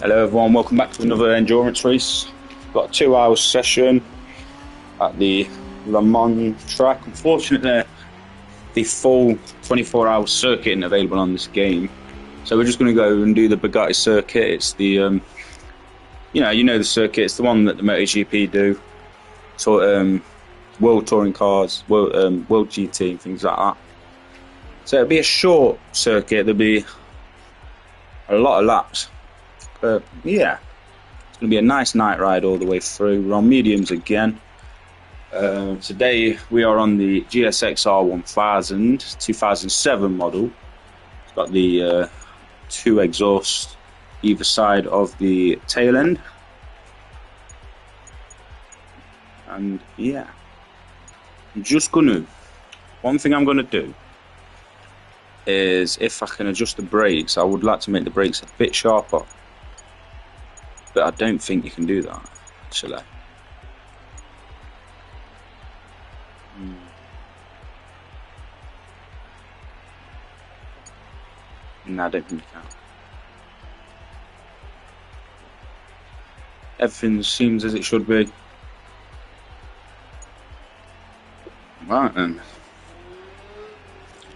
Hello everyone, welcome back to another endurance race. Got a 2-hour session at the Lemans track. Unfortunately, the full 24-hour circuit isn't available on this game, so we're just going to go and do the Bugatti circuit. It's the you know the circuit. It's the one that the MotoGP do. So world touring cars, world GT, things like that. So it'll be a short circuit. There'll be a lot of laps. Yeah, it's going to be a nice night ride all the way through. We're on mediums again. Today we are on the GSXR 1000 2007 model. It's got the 2 exhausts either side of the tail end. And yeah, one thing I'm gonna do is, if I can adjust the brakes, I would like to make the brakes a bit sharper. But I don't think you can do that, actually. No, I don't think you can. Everything seems as it should be. Right then.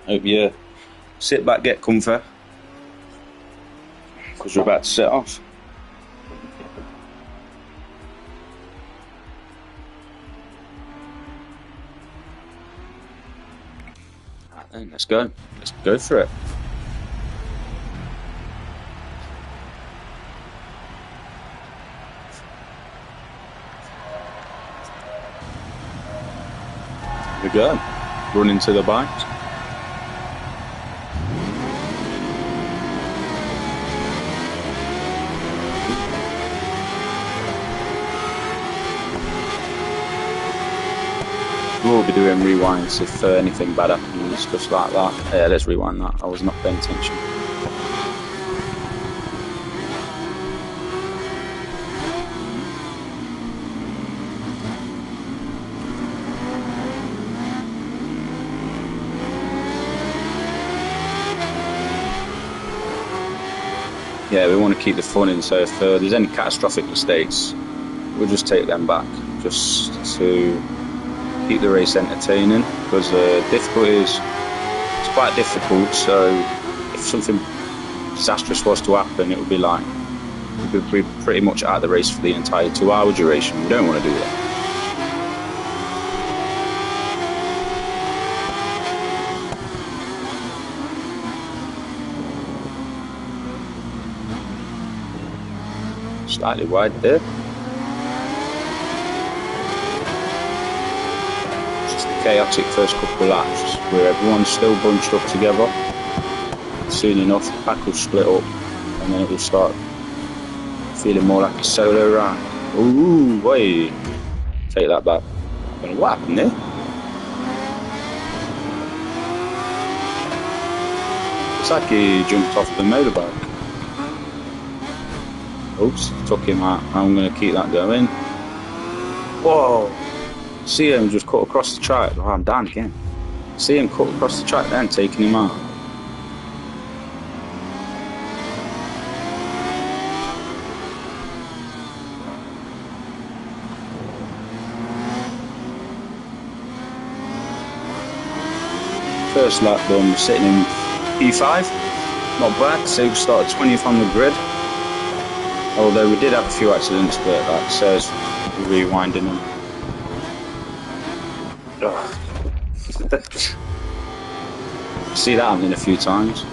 Hope you sit back, get comfy, because we're about to set off. Right then, let's go for it. Here we go, run into the bikes. We'll be doing rewinds if anything bad happens, just like that. Yeah, let's rewind that. I was not paying attention. Yeah, we want to keep the fun in, so if there's any catastrophic mistakes, we'll just take them back, just to keep the race entertaining, because difficulties, it's quite difficult, so if something disastrous was to happen, it would be like, we would be pretty much out of the race for the entire 2-hour duration. We don't want to do that. Slightly wide there. Chaotic first couple of laps where everyone's still bunched up together. Soon enough the pack will split up and then it will start feeling more like a solo ride. Ooh, wait, take that back. What happened there? It's like he jumped off the motorbike. Oops, took him out. I'm going to keep that going. Whoa! See him just cut across the track. Oh, I'm down again. See him cut across the track then, taking him out. First lap done, we're sitting in P5. Not bad, so we started 20th on the grid. Although we did have a few accidents, but that says we're rewinding them. See that happening a few times.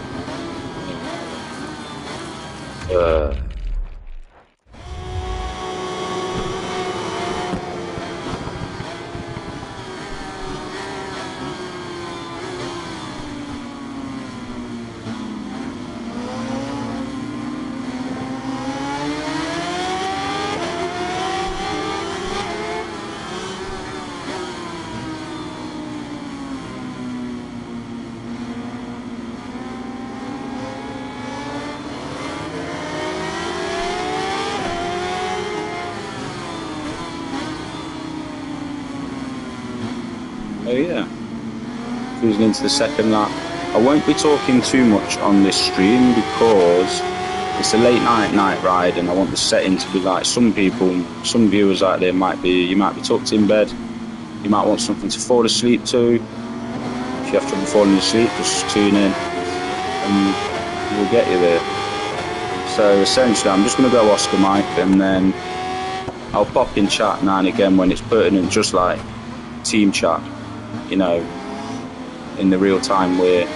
Oh yeah, cruising into the second lap. I won't be talking too much on this stream because it's a late night ride, and I want the setting to be like some people, some viewers out there you might be tucked in bed, you might want something to fall asleep to. If you have trouble falling asleep, just tune in and we'll get you there. So essentially I'm just going to go Oscar Mike, and then I'll pop in chat now and again when it's pertinent, just like team chat, you know, in the real time where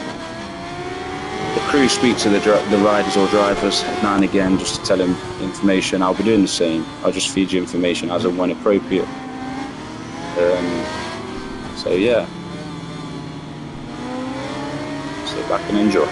the crew speak to the riders or drivers now and again just to tell them information. I'll be doing the same. I'll just feed you information as and when appropriate. So yeah, sit back and enjoy.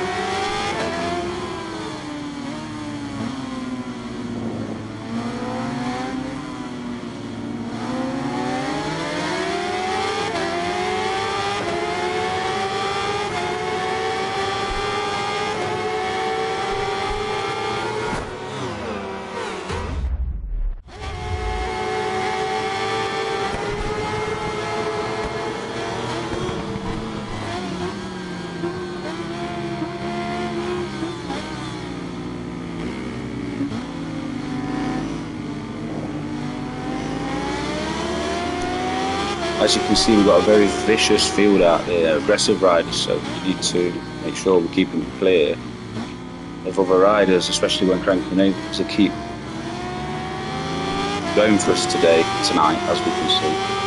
As you can see, we've got a very vicious field out there, aggressive riders, so we need to make sure we keep them clear of other riders, especially when cranking over, to keep going for us tonight, as we can see.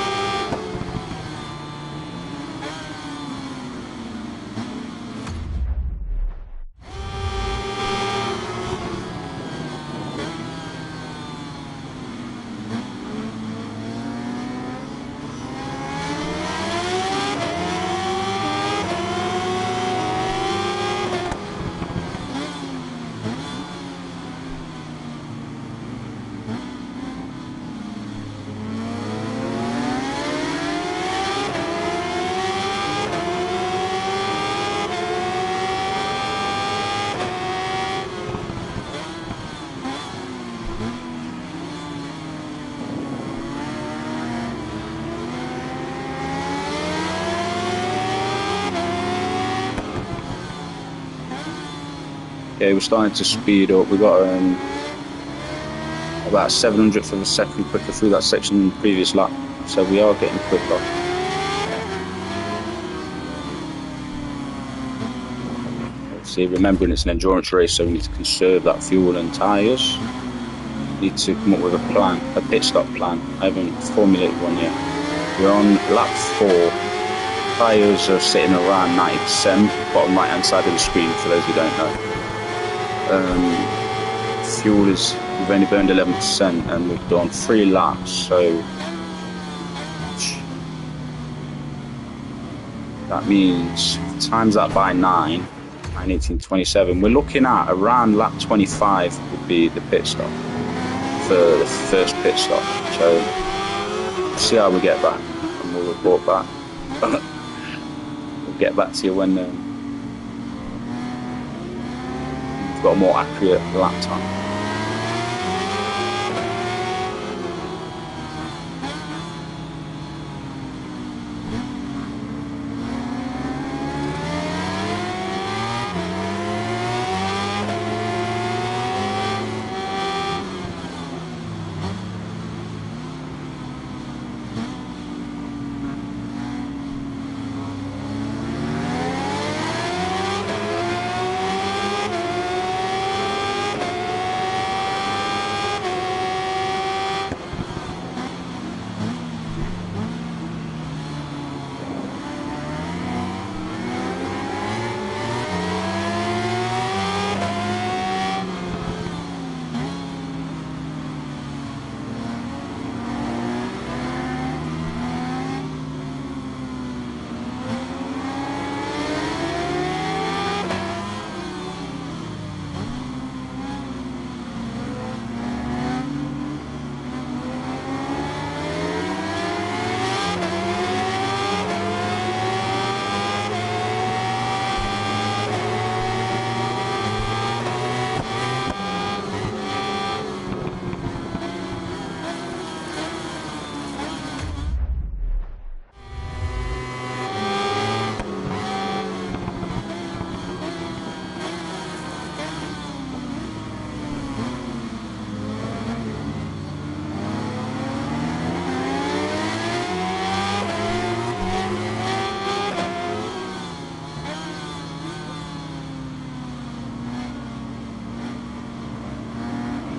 Okay, we're starting to speed up. We got about 700th of a second quicker through that section in the previous lap, so we are getting quicker. See, remembering it's an endurance race, so we need to conserve that fuel and tyres. We need to come up with a plan, a pit stop plan. I haven't formulated one yet. We're on lap 4. Tyres are sitting around 90%, bottom right hand side of the screen for those who don't know. Fuel is, we've only burned 11% and we've done 3 laps, so that means times that by 9, 18:27. We're looking at around lap 25 would be the pit stop for the first pit stop. So we'll see how we get back, and we'll report back. We'll get back to you when we've got a more accurate lap time.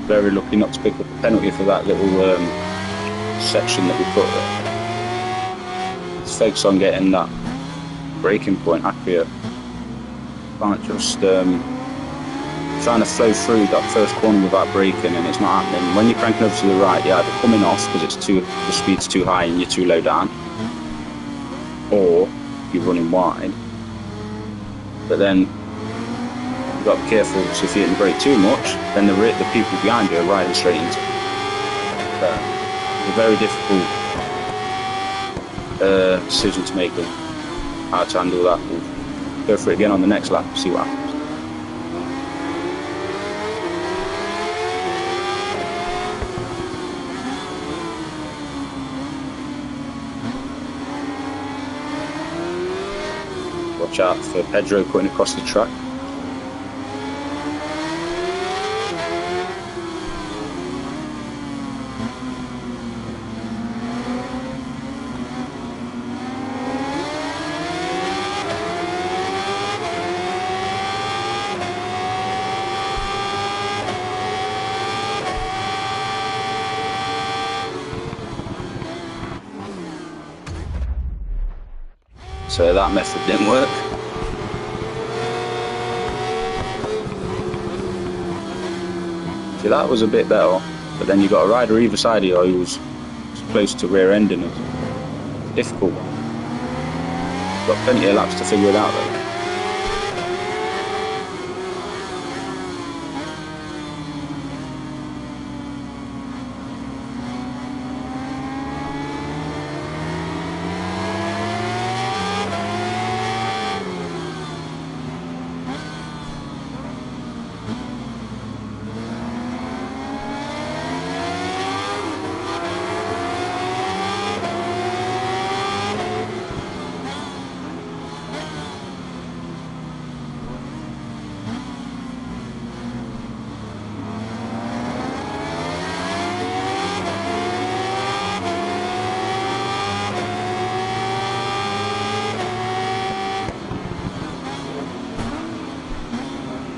very lucky not to pick up a penalty for that little section that we put there. Let's focus on getting that braking point accurate. Can't just trying to flow through that first corner without braking, and it's not happening. When you're cranking over to the right, you're either coming off because the speed's too high and you're too low down, or you're running wide. But then you've got to be careful, so if you hit the brake too much, then the people behind you are riding straight into it. It's a very difficult decision to make, how to handle that. We'll go for it again on the next lap, see what happens. Watch out for Pedro cutting across the track. So that method didn't work. See, that was a bit better, but then you got a rider either side of you who was close to rear ending us. Difficult. Got plenty of laps to figure it out though.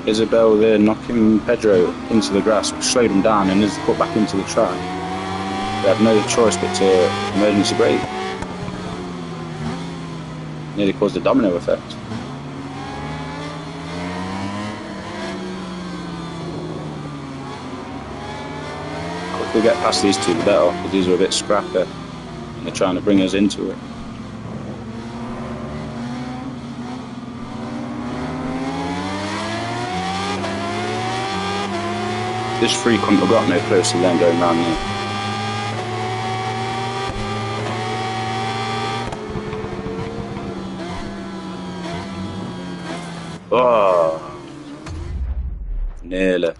Isabel there knocking Pedro into the grass, which slowed him down and is put back into the track. They had no choice but to emergency brake. Nearly caused a domino effect. If we get past these two, the better, because these are a bit scrappier and they're trying to bring us into it. This free couldn't have got no closer than going round there. Oh, nearly.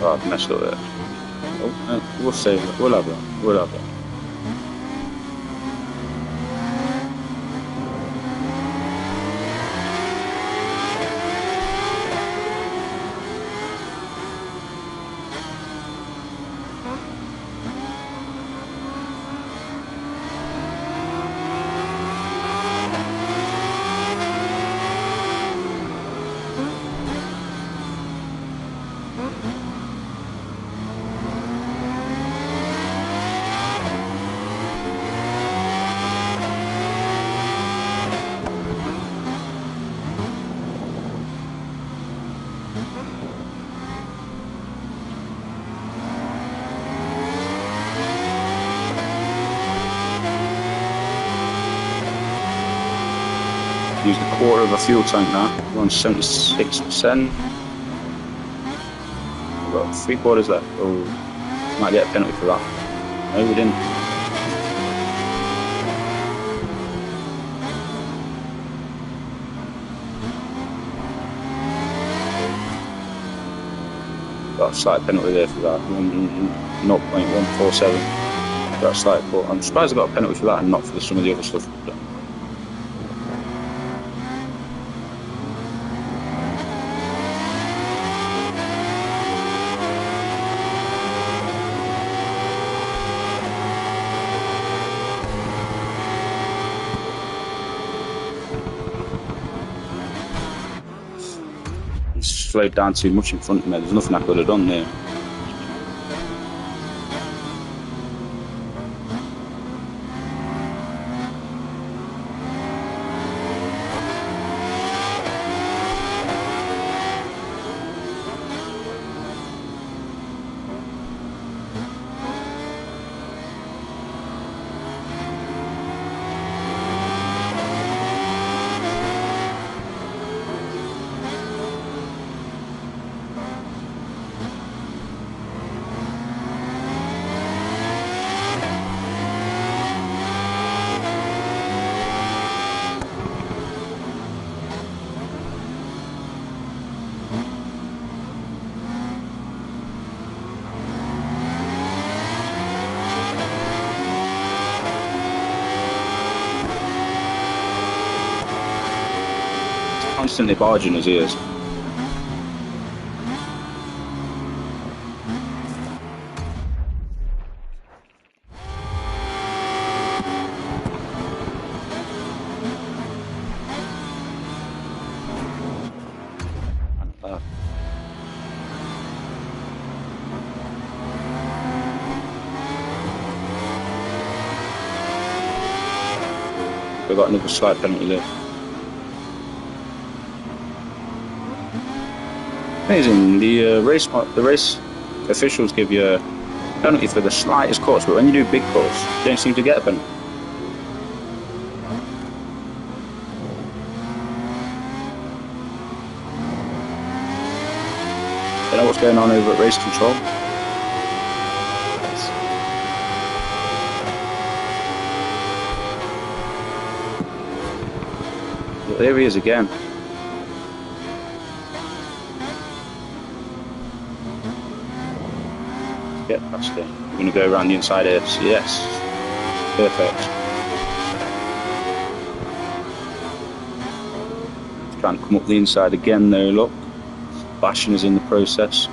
Oh, I've messed up there. Oh, we'll save it. We'll have that. We'll have that. Used a quarter of a fuel tank now. We're on 76%. We've got 3/4 left. Oh, might get a penalty for that. No, we didn't. Got a slight penalty there for that. 0.147. Got a slight cut. I'm surprised I got a penalty for that and not for some of the other stuff we've done. slowed down too much in front of me. There's nothing I could have done there. Constantly barging his ears. We've got another slight penalty there. Amazing. The race officials give you a penalty for the slightest cuts, but when you do big cuts, you don't seem to get a penalty. Don't know what's going on over at race control. But there he is again. Get past it. We're going to go around the inside here. So yes, perfect. Trying to come up the inside again though, look. Bashing us in the process.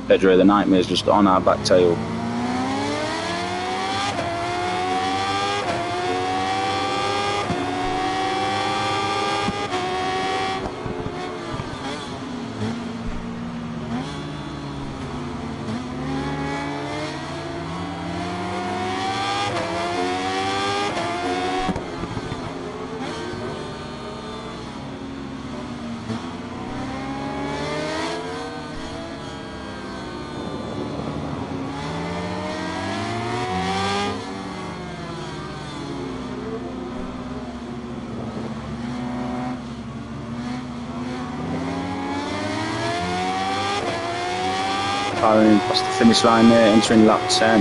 Pedro the Nightmare's just on our back tail. Firing past the finish line there, entering lap 10.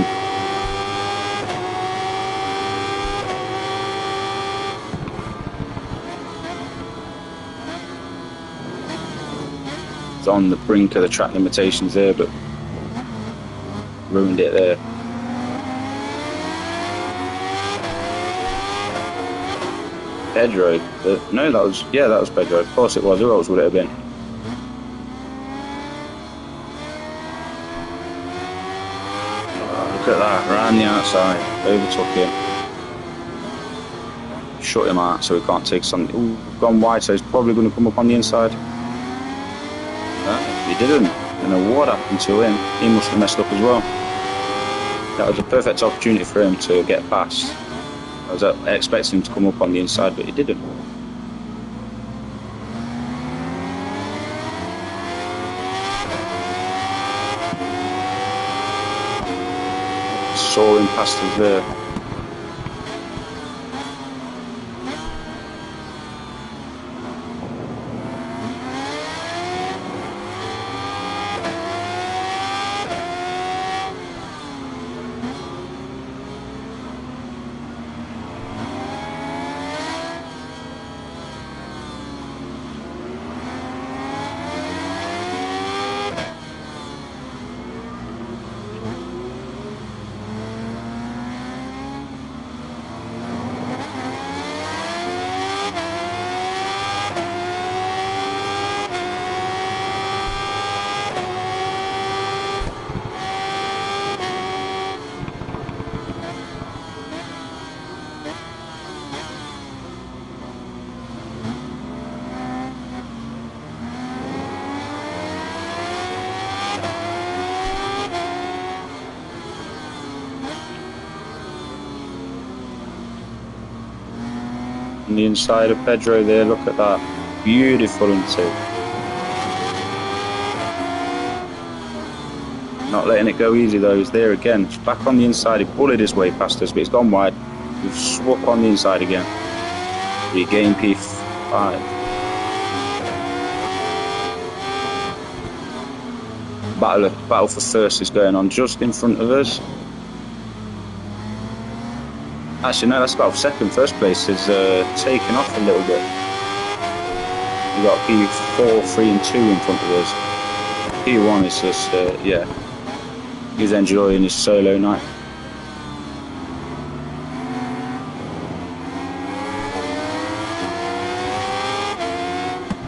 It's on the brink of the track limitations there, but ruined it there. Pedro, no, that was Pedro. Of course it was. Who else would it have been? Look at that, around the outside, overtook him. Shut him out so he can't take something. Ooh, we've gone wide, so he's probably going to come up on the inside. He didn't. I don't know what happened to him. He must have messed up as well. That was a perfect opportunity for him to get past. I was expecting him to come up on the inside, but he didn't. Soaring past us there. the inside of Pedro there. Look at that, beautiful intake. Not letting it go easy though. He's there again. He's back on the inside. He bullied his way past us, but he's gone wide. We've swooped on the inside again. Regain P5. Battle for first is going on just in front of us. Actually, no, that's about second. First place is taking off a little bit. We've got P4, 3 and 2 in front of us. P1 is just, yeah, he's enjoying his solo night.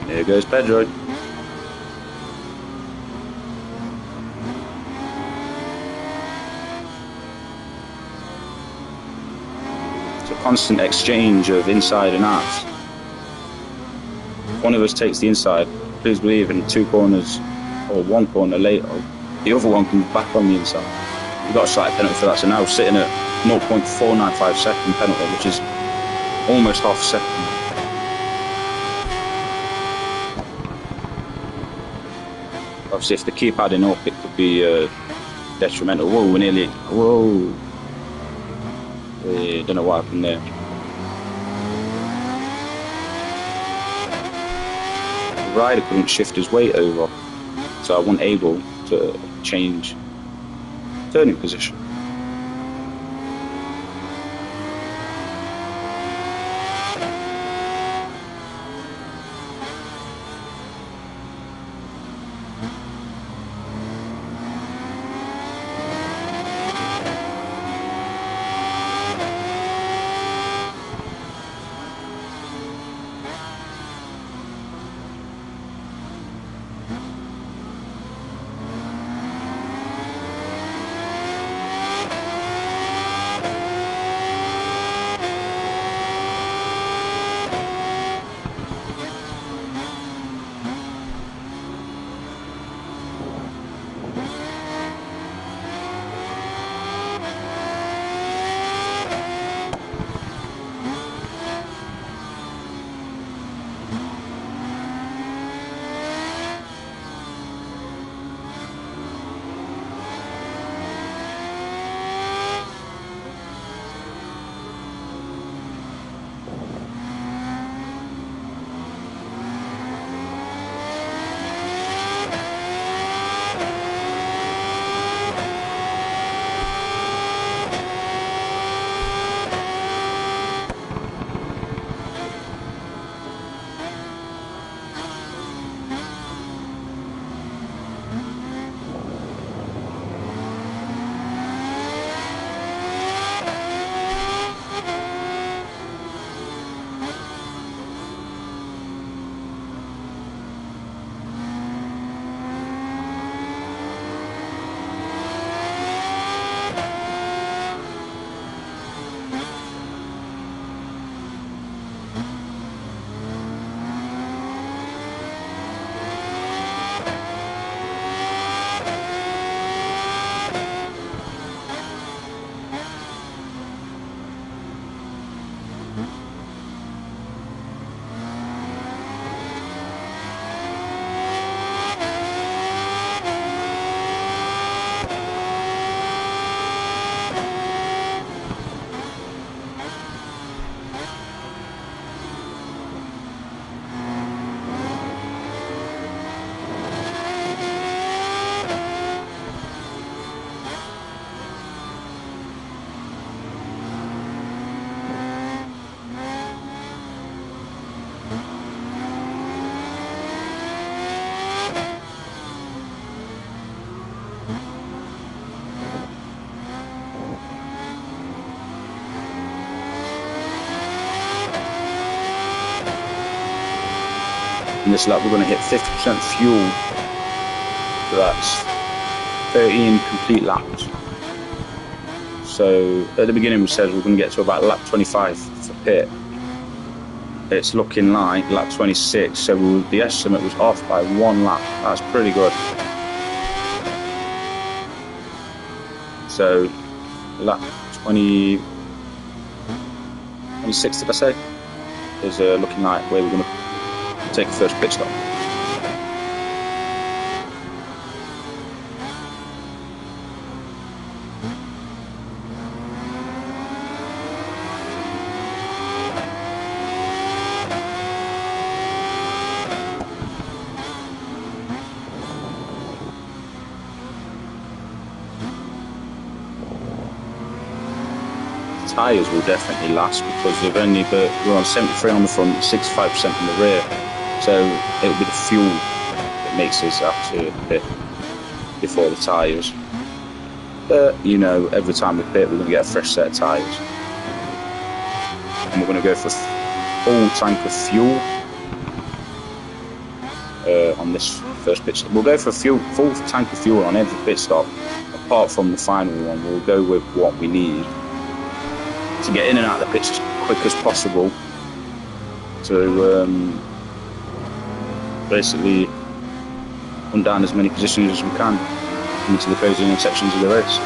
There goes Pedro. It's a constant exchange of inside and out. One of us takes the inside, please believe in 2 corners or 1 corner later, the other one comes back on the inside. We've got a slight penalty for that, so now we're sitting at 0.495 second penalty, which is almost half a second. Obviously, if they keep adding up, it could be detrimental. Whoa, we're nearly. Whoa. Don't know what happened there. The rider couldn't shift his weight over, so I wasn't able to change turning position. In this lap we're going to hit 50% fuel, so that's 13 complete laps. So at the beginning we said we're going to get to about lap 25 for pit. It's looking like lap 26, so the estimate was off by 1 lap. That's pretty good. So lap 26 did I say? is looking like where we're going to take the first pit stop. Tyres will definitely last because we're on 73 on the front, 65% in the rear, so it'll be the fuel that makes us have to pit before the tyres. But you know, every time we pit, we're going to get a fresh set of tyres, and we're going to go for a full tank of fuel on this first pit stop. We'll go for a full tank of fuel on every pit stop, apart from the final one. We'll go with what we need to get in and out of the pits as quick as possible to basically run down as many positions as we can into the closing sections of the race.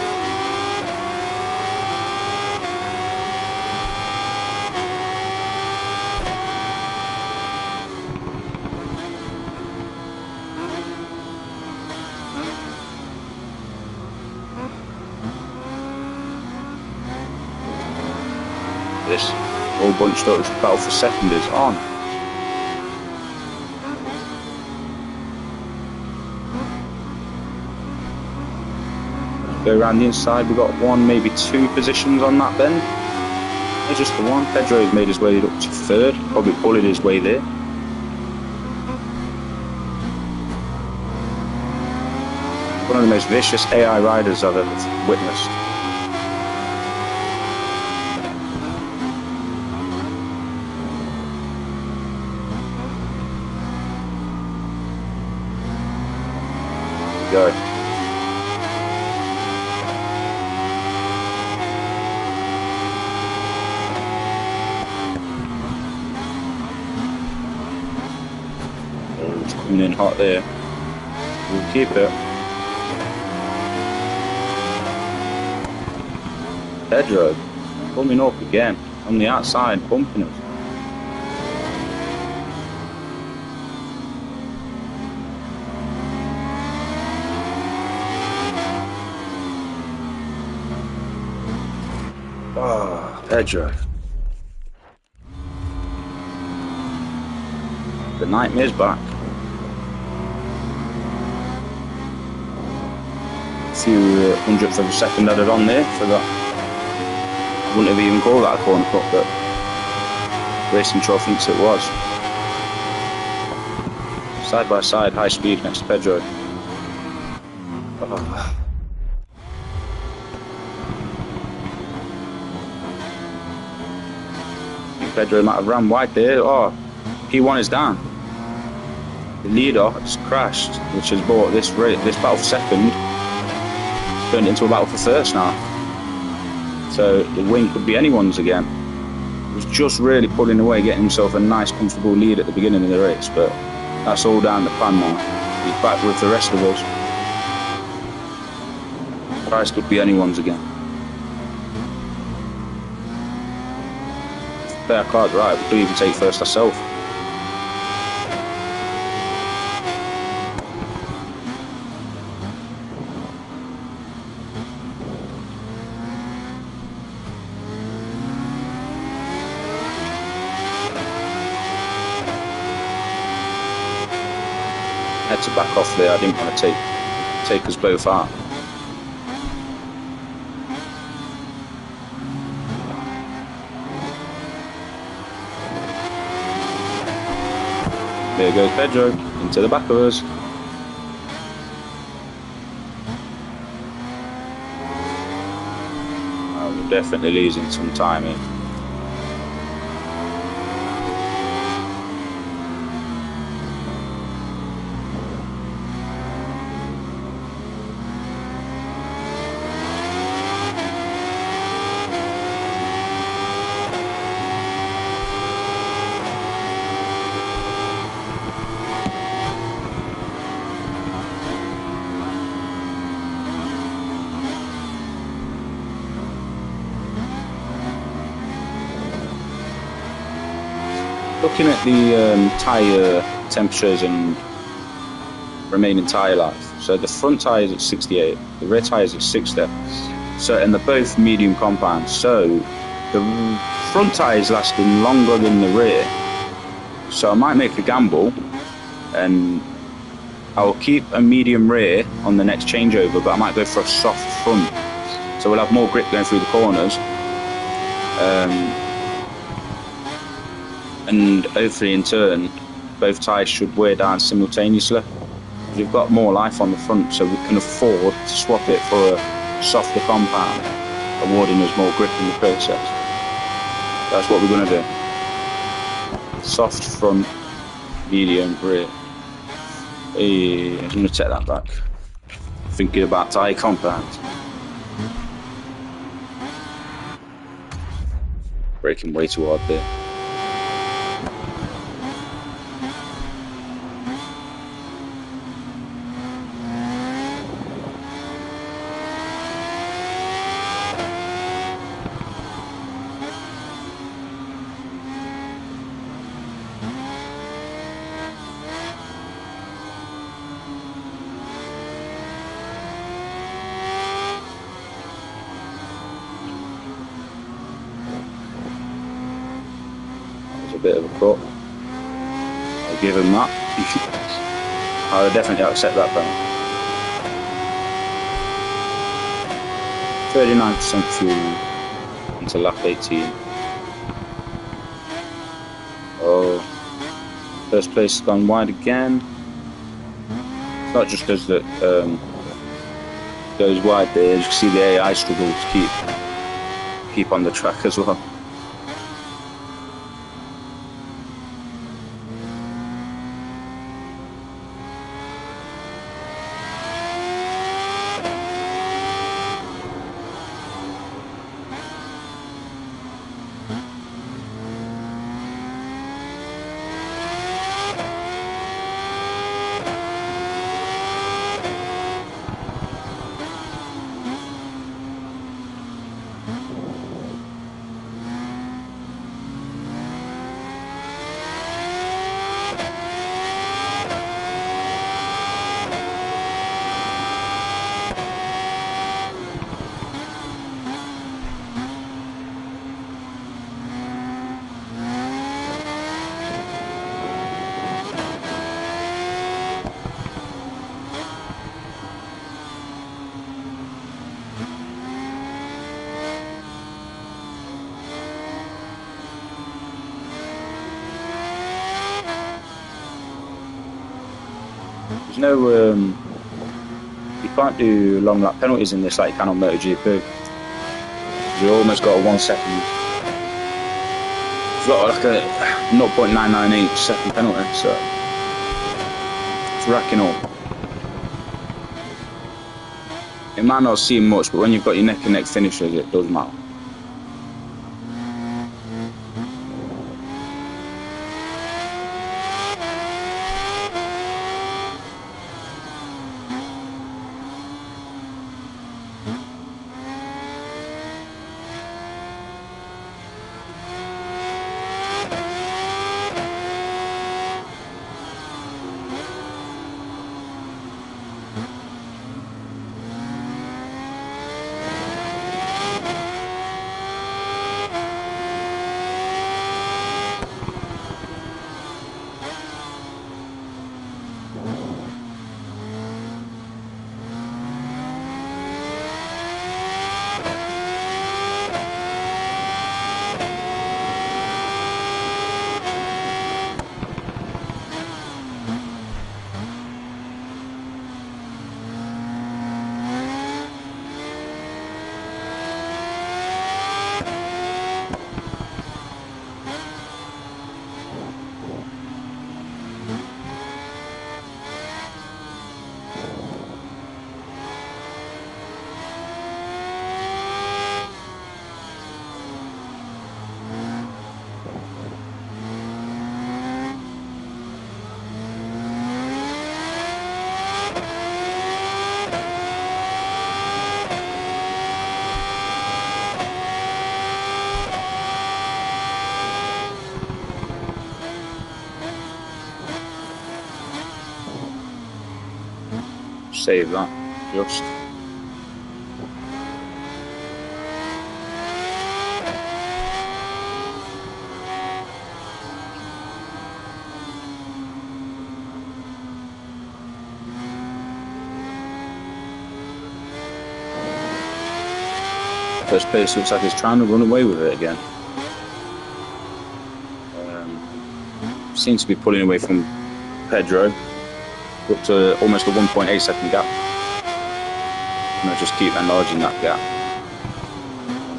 This all bunched up, this battle for second is on. Go around the inside, we've got one, maybe two positions on that bend. It's just the one. Pedro's made his way up to third, probably bullied his way there. One of the most vicious AI riders I've ever witnessed. Go. Oh, it's coming in hot there. We'll keep it. Pedro coming up again on the outside, bumping us. Oh, Pedro. The nightmare's back. A few hundredths of a second added on there for that. I wouldn't have even called that a corner cut, but Racing Troll thinks it was. Side by side, high speed next to Pedro. Oh. Pedro might have ran wide there. Oh, P1 is down. The leader has crashed, which has brought this battle for second turned into a battle for first now. So the win could be anyone's again. He was just really pulling away, getting himself a nice, comfortable lead at the beginning of the race, but that's all down the pan now. He's back with the rest of us. Price could be anyone's again. Play our cards right, we could even take first ourselves. Had to back off there, I didn't want to take us both out. There goes Pedro, into the back of us. Oh, we're definitely losing some time here. looking at the tyre temperatures and remaining tyre life. So the front tyre is at 68, the rear tyre is at 60. So, and they're both medium compounds. So the front tyre is lasting longer than the rear. So I might make a gamble and I'll keep a medium rear on the next changeover, but I might go for a soft front. So we'll have more grip going through the corners. And hopefully in turn, both tyres should wear down simultaneously. We've got more life on the front, so we can afford to swap it for a softer compound, awarding us more grip in the process. That's what we're going to do. Soft front, medium rear. Hey, I'm going to take that back. Thinking about tyre compounds. Braking way too hard there. A bit of a cut. I'll give him that. I'll definitely accept that penalty. 39% fuel into lap 18. Oh, first place has gone wide again. It's not just us that goes wide there. As you can see, the AI struggle to keep on the track as well. There's no, you can't do long lap penalties in this like you can on MotoGP. You almost got a 1 second. You've got like a 0.998 second penalty, so it's racking up. It might not seem much, but when you've got your neck and neck finishers, it does matter. Save that, just. First place looks like it's trying to run away with it again. Seems to be pulling away from Pedro, up to almost a 1.8 second gap. And I'll just keep enlarging that gap.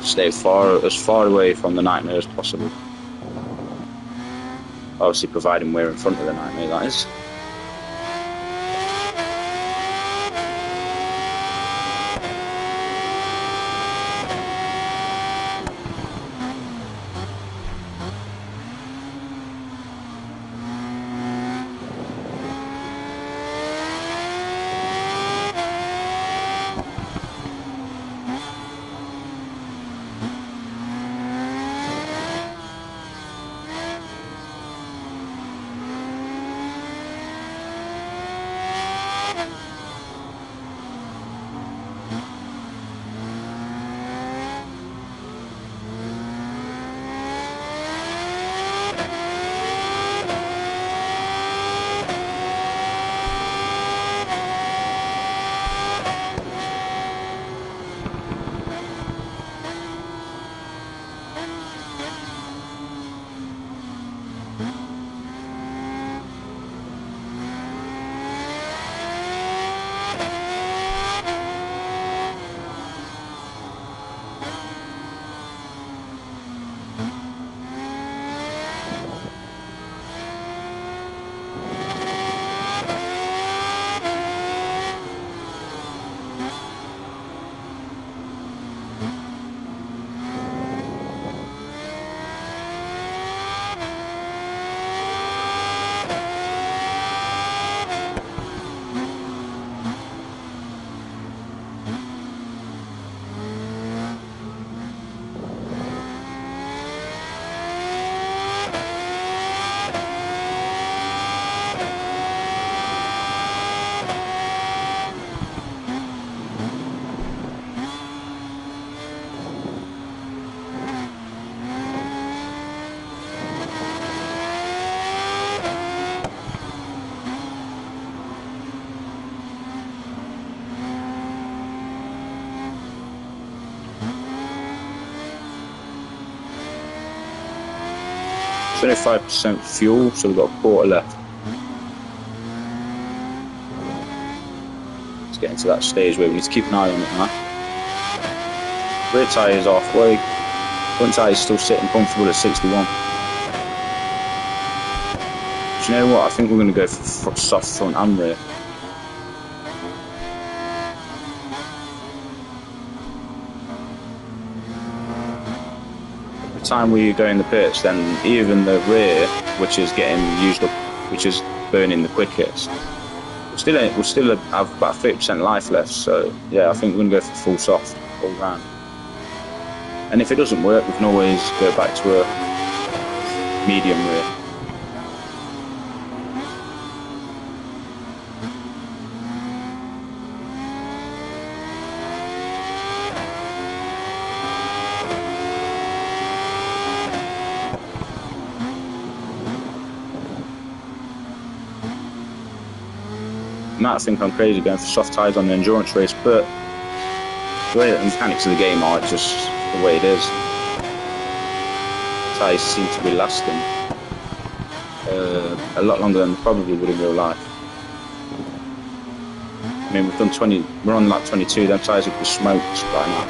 Stay as far away from the Nightmare as possible. Obviously providing we're in front of the Nightmare, that is. It's 25% fuel, so we've got a quarter left. It's getting to that stage where we need to keep an eye on it now. Rear tyre is halfway. Front tyre is still sitting comfortable at 61. Do you know what? I think we're going to go for soft front and rear. Time we go in the pits, then even the rear, which is getting used up, which is burning the quickest, we'll still have about 30% life left. So yeah, I think we're going to go for full soft all round. And if it doesn't work, we can always go back to a medium rear. You might think I'm crazy going for soft tyres on an endurance race, but the way that the mechanics of the game are, it's just the way it is. Tyres seem to be lasting a lot longer than they probably would in real life. I mean, we've done 20, we're on lap 22, them tyres would be smoked by now.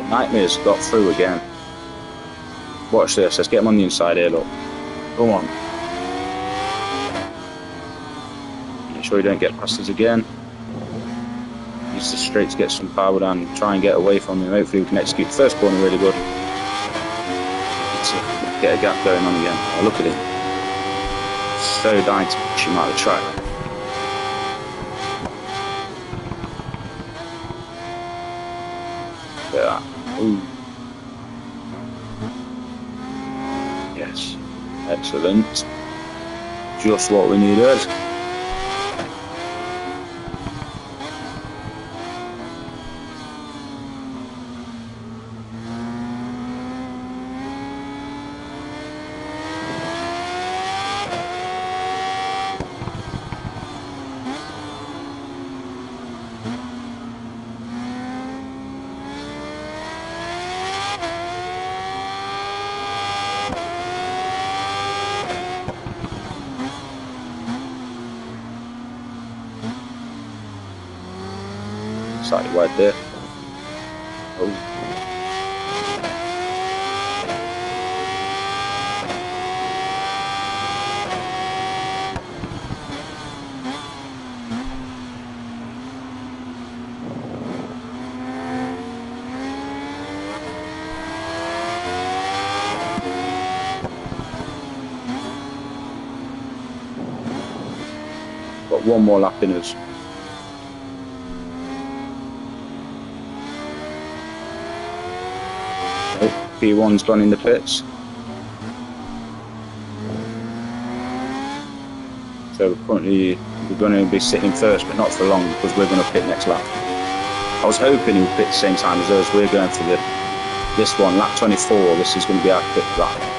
The Nightmare's got through again. Watch this, let's get him on the inside here, look. Go on. Make sure you don't get past us again. Use the straight to get some power down, try and get away from him. Hopefully we can execute the first corner really good. To get a gap going on again. Oh, look at him. So dying to push him out of the track. Look at that. Ooh. Yeah, Yes. Excellent. Just what we needed. Slightly wide there. Oh. Got one more lap in us. P1's gone in the pits. So currently we're going to be sitting first, but not for long because we're going to pit next lap. I was hoping he would pit the same time as us. We're going for this one, lap 24. This is going to be our pit lap.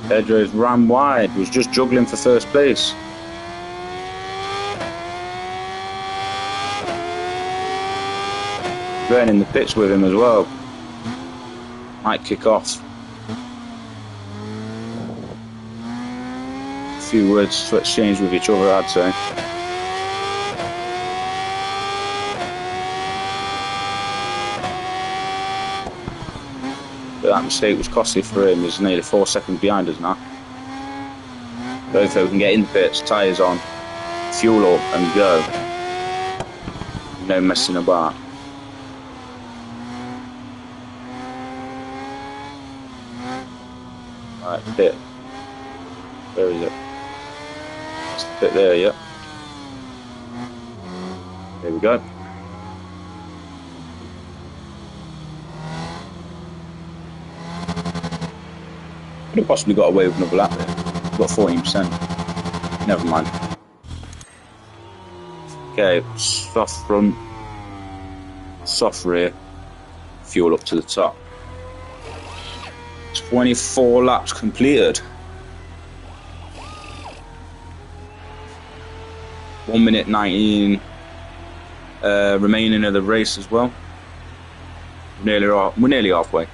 Pedro's ran wide, was just juggling for first place. Going in the pits with him as well. Might kick off. A few words to exchange with each other, I'd say. But that mistake was costly for him. He's nearly 4 seconds behind us now. Both of them can get in the pits, tyres on, fuel up and go. No messing about. Right, pit. Where is it? That's the pit there, yep. There we go. Could have possibly got away with another lap there. Got 14%. Never mind. Okay, soft front, soft rear, fuel up to the top. 24 laps completed. 1 minute 19 remaining of the race as well. We're nearly halfway.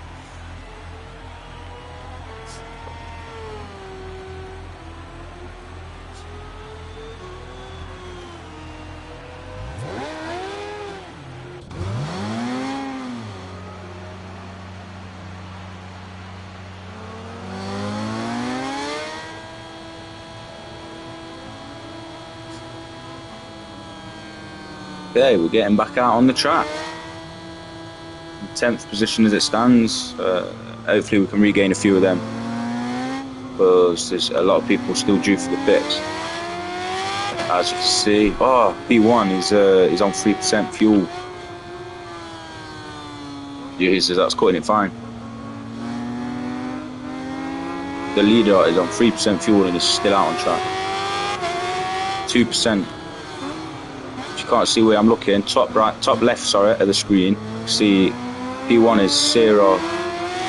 Okay, we're getting back out on the track. 10th position as it stands. Hopefully we can regain a few of them, because there's a lot of people still due for the pits. As you can see, P1 is on 3% fuel. Jesus, that's cutting it fine. The leader is on 3% fuel and is still out on track. 2%. Can't see where I'm looking. Top left, sorry, of the screen. See, P1 is Sarah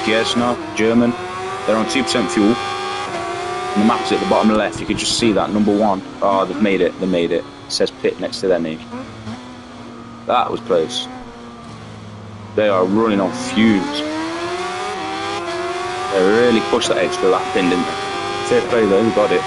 Giesner, German. They're on 2% fuel. And the map's at the bottom left. You can just see that number 1. Oh, they've made it. They made it. It says pit next to their name. That was close. They are running on fumes. They really pushed that extra lap in, didn't they? Fair play though, we got it.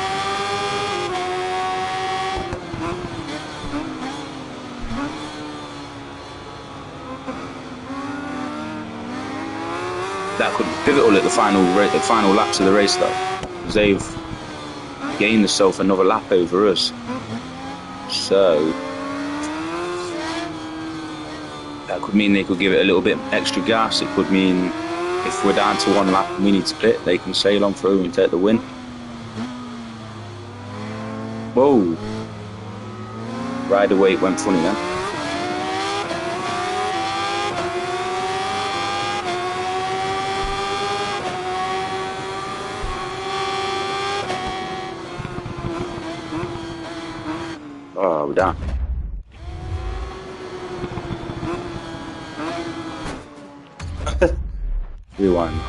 that could be pivotal at the final laps of the race, though, because they've gained themselves another lap over us. So that could mean they could give it a little bit extra gas. It could mean if we're down to one lap and we need to pit, they can sail on through and take the win. Whoa! Rider weight went funny then. Oh, we're down. Rewind.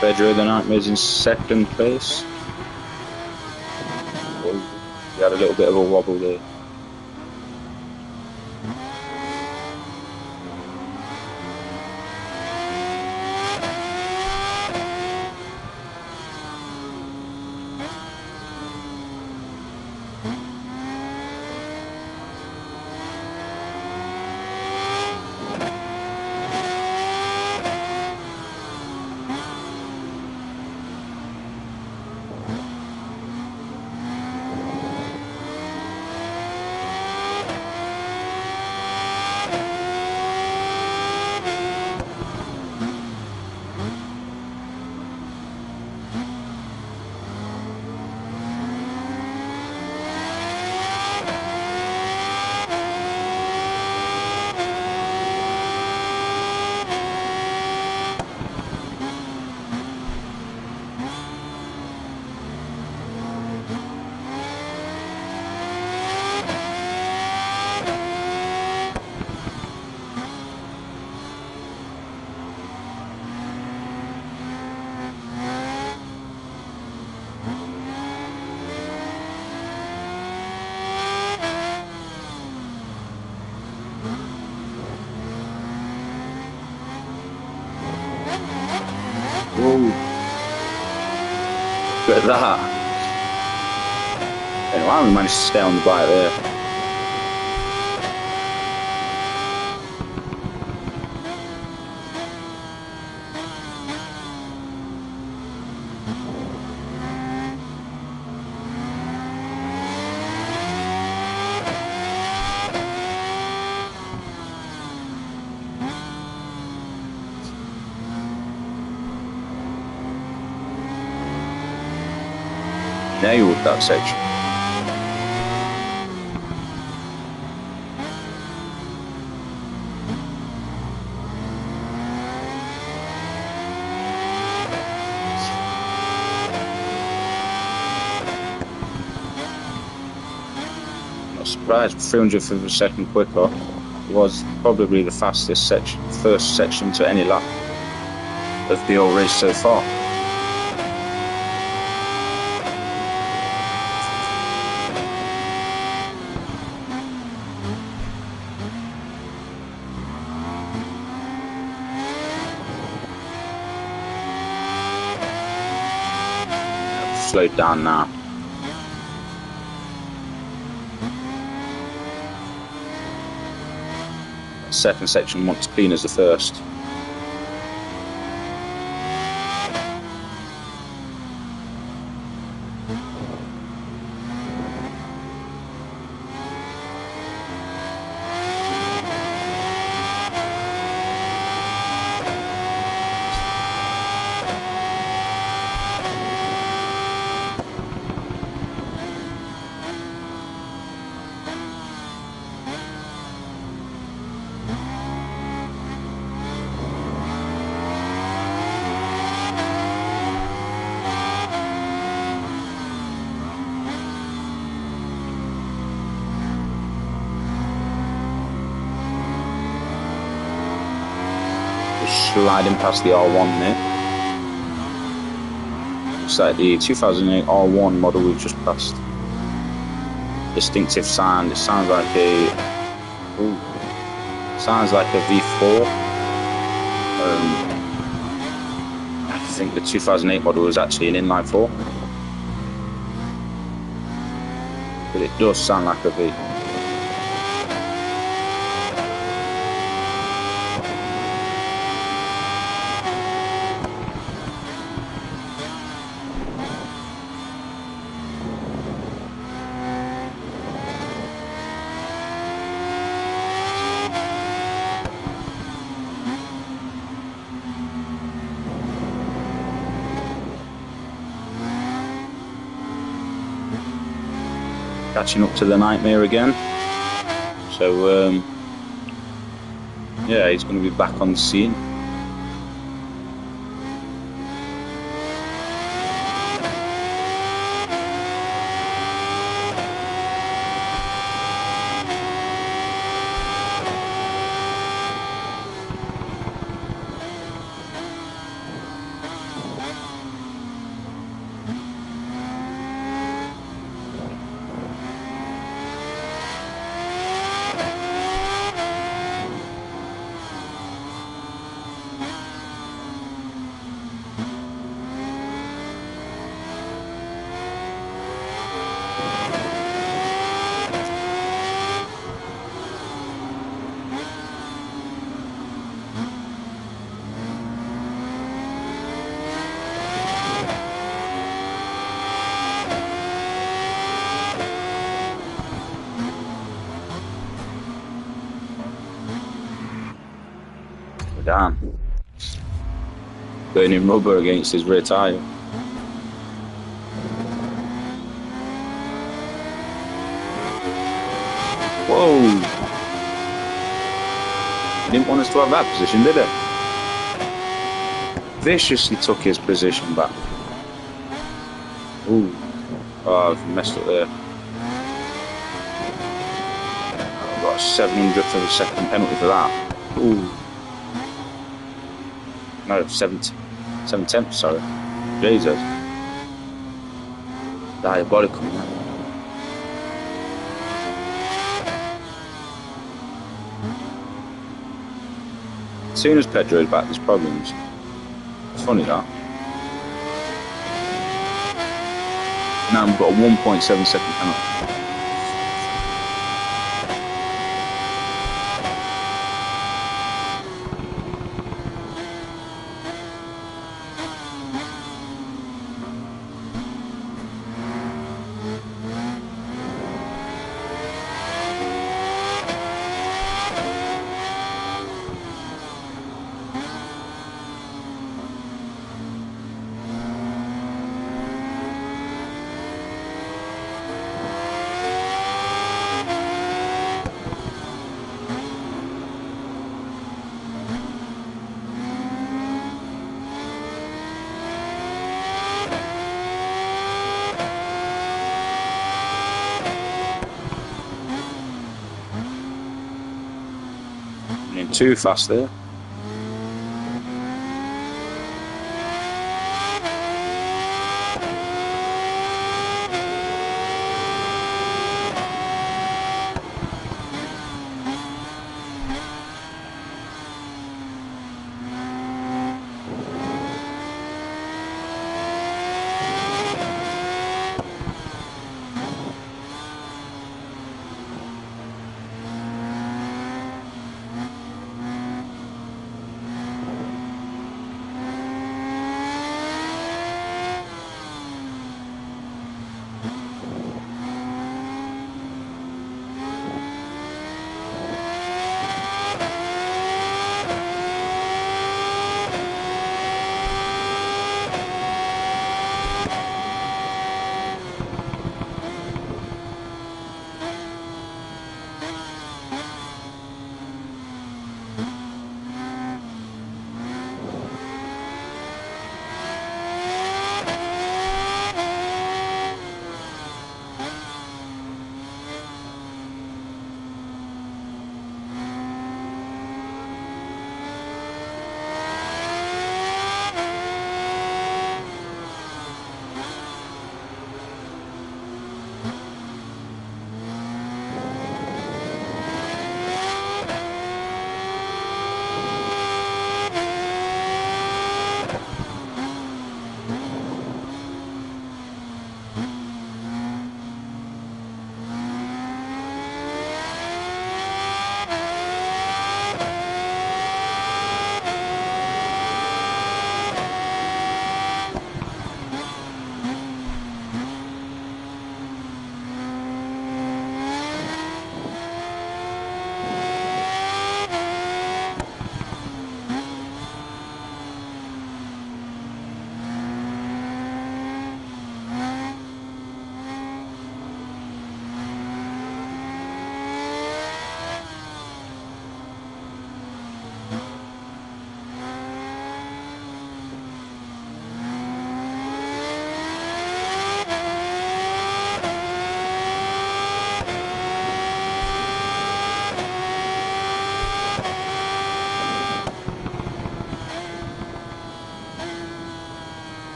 Pedro the Nightmare's in second place. He had a little bit of a wobble there. Whoa. Look at that. I don't know how we managed to stay on the bike there. Nailed that section. Not surprised, 300th of a second quicker. Was probably the fastest section, first section to any lap of the whole race so far. slowed down now. Second section wants clean as the first. Sliding past the R1 there. Looks like the 2008 R1 model we've just passed. Distinctive sound. It sounds like a V4. I think the 2008 model was actually an inline 4, but it does sound like a V. Catching up to the Nightmare again, so yeah, he's going to be back on the scene. Damn. Burning rubber against his rear tyre. Whoa! He didn't want us to have that position, did he? Viciously took his position back. Ooh. Oh, I've messed up there. I've got a 700th of a second penalty for that. Ooh. No, 7/10, sorry. Jesus. Diabolical, man. As soon as Pedro's back, there's problems. It's funny that. Now we've got a 1.7 second penalty. Too fast there.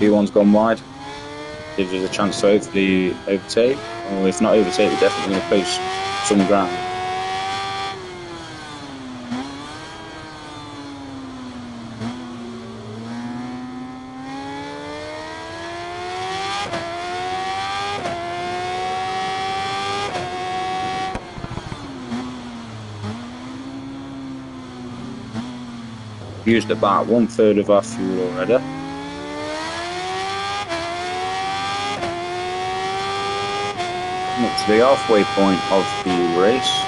P1's gone wide. Gives us a chance to hopefully overtake, or if not overtake, we're definitely going to close some ground. Used about 1/3 of our fuel already. Up to the halfway point of the race.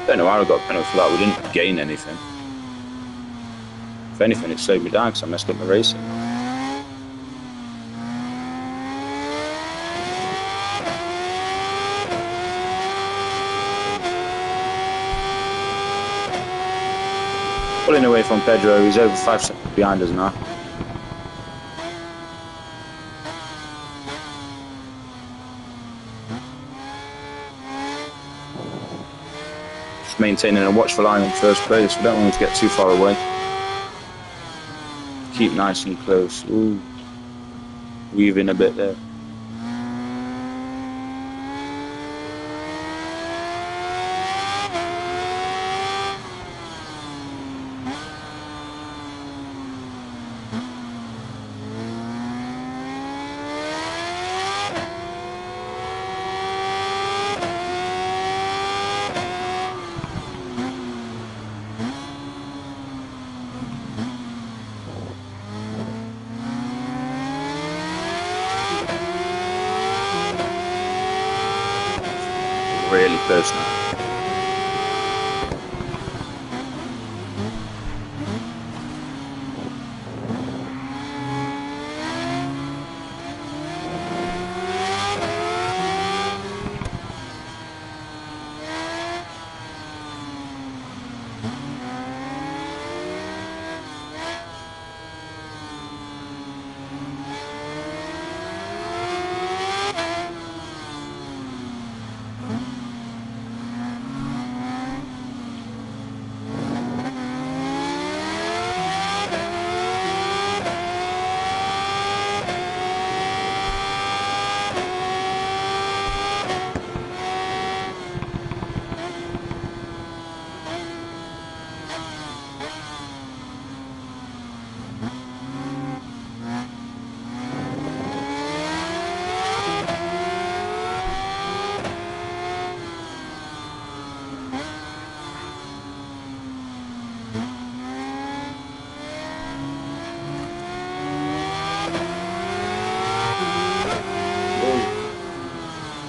Don't know how I got a penalty for that. We didn't gain anything. If anything, it slowed me down because I messed up my racing. Pulling away from Pedro, he's over 5 seconds behind us now. Just maintaining a watchful eye on first place. We don't want him to get too far away. Keep nice and close. Ooh, weaving a bit there. Really close now.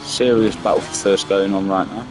Serious battle for first going on right now.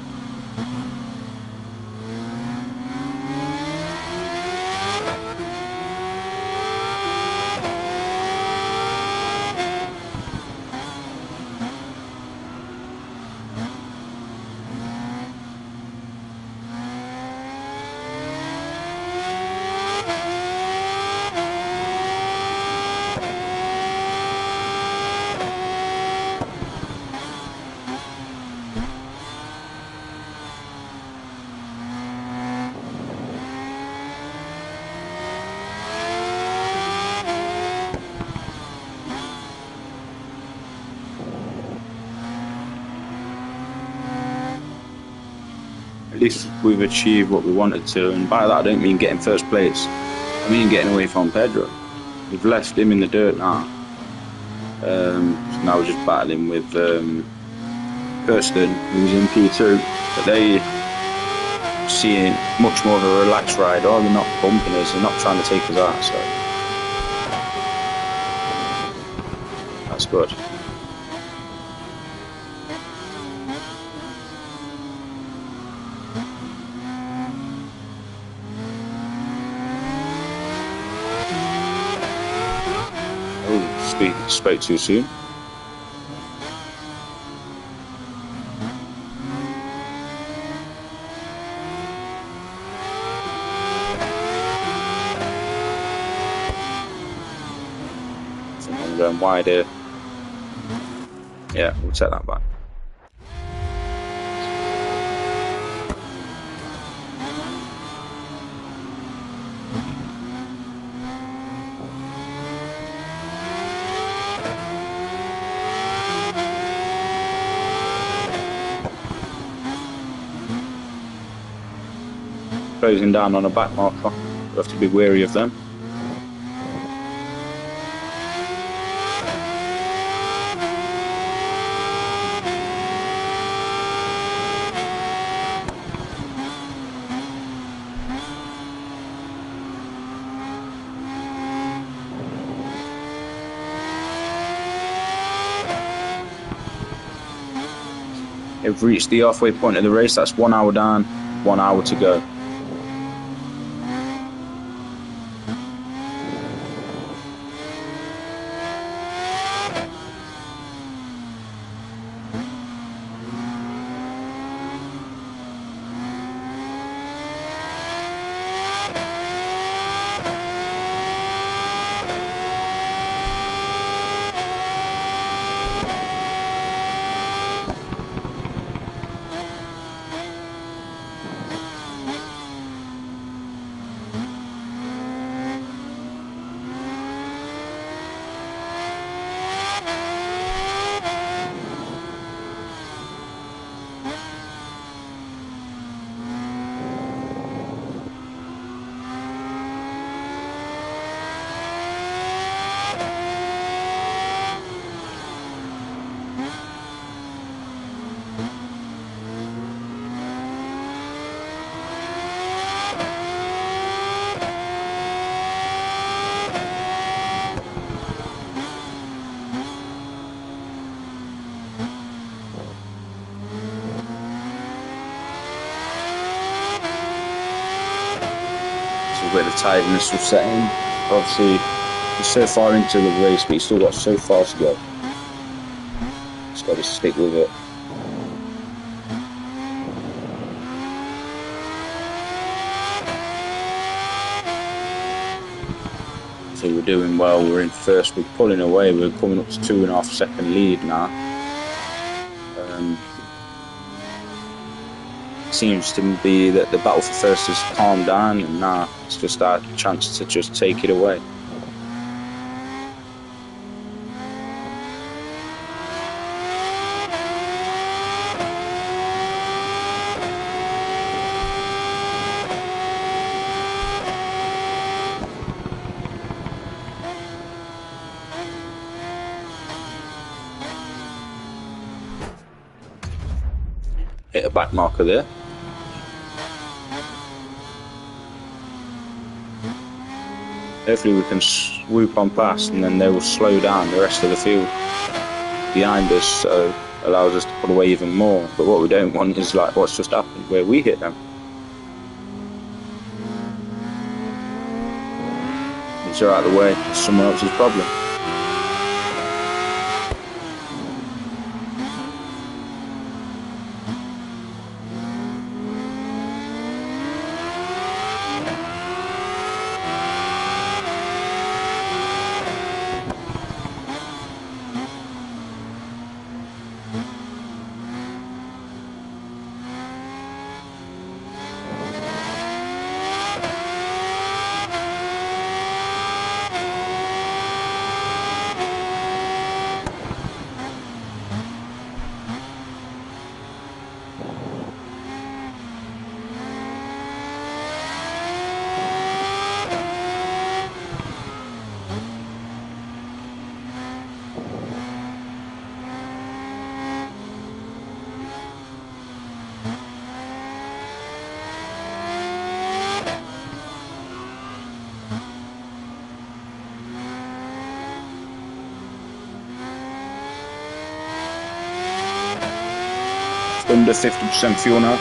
At least we've achieved what we wanted to, and by that I don't mean getting first place, I mean getting away from Pedro. We've left him in the dirt now. So now we're just battling with Kirsten, who's in P2, but they seeing much more of a relaxed ride. Oh, they're not bumping us, they're not trying to take us out, so that's good. Spoke too soon. I'm going wide here. Yeah, we'll take that back. Closing down on a back marker, we'll have to be wary of them. They've reached the halfway point of the race. That's 1 hour down, 1 hour to go. Where the tiredness will set in. Obviously, you're so far into the race, but you still got so far to go. Just got to stick with it. So we're doing well. We're in first. We're pulling away. We're coming up to 2.5 second lead now. Seems to be that the battle for first has calmed down, and now it's just our chance to just take it away. Hit a back marker there. Hopefully we can swoop on past, and then they will slow down the rest of the field behind us, so it allows us to pull away even more. But what we don't want is like what's just happened, where we hit them. These are out of the way, it's someone else's problem. Under 50% fuel now.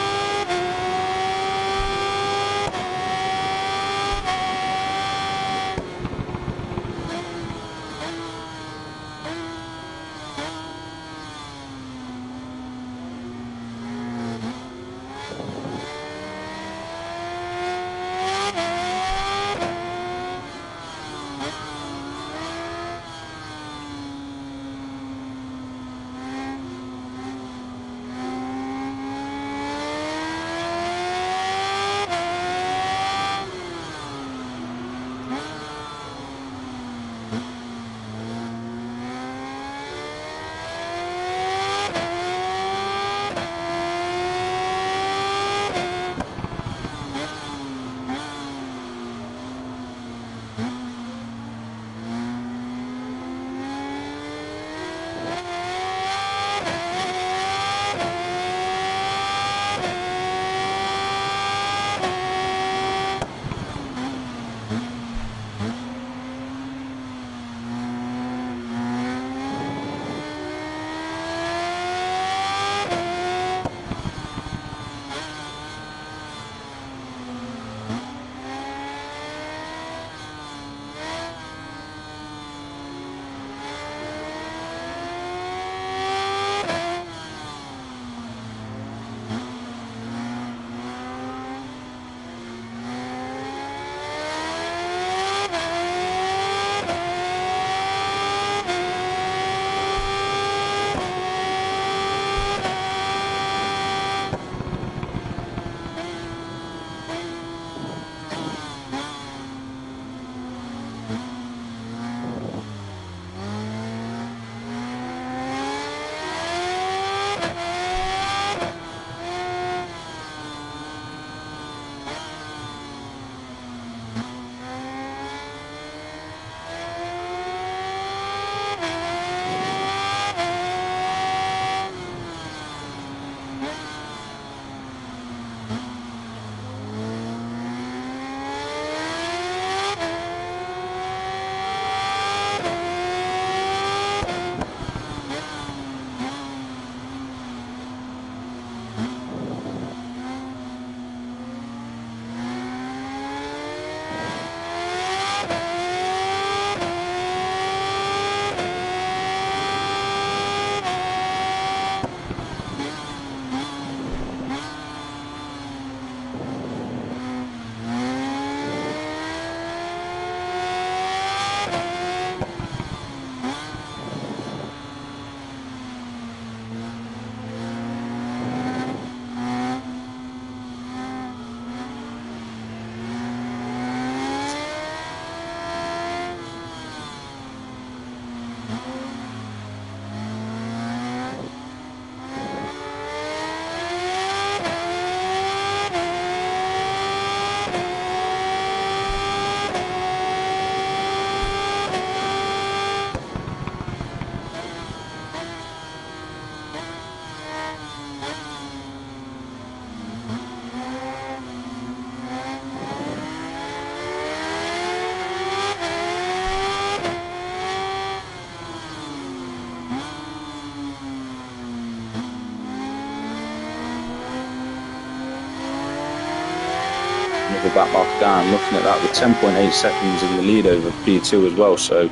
Another back marker down. Looking at that with 10.8 seconds in the lead over P2 as well, so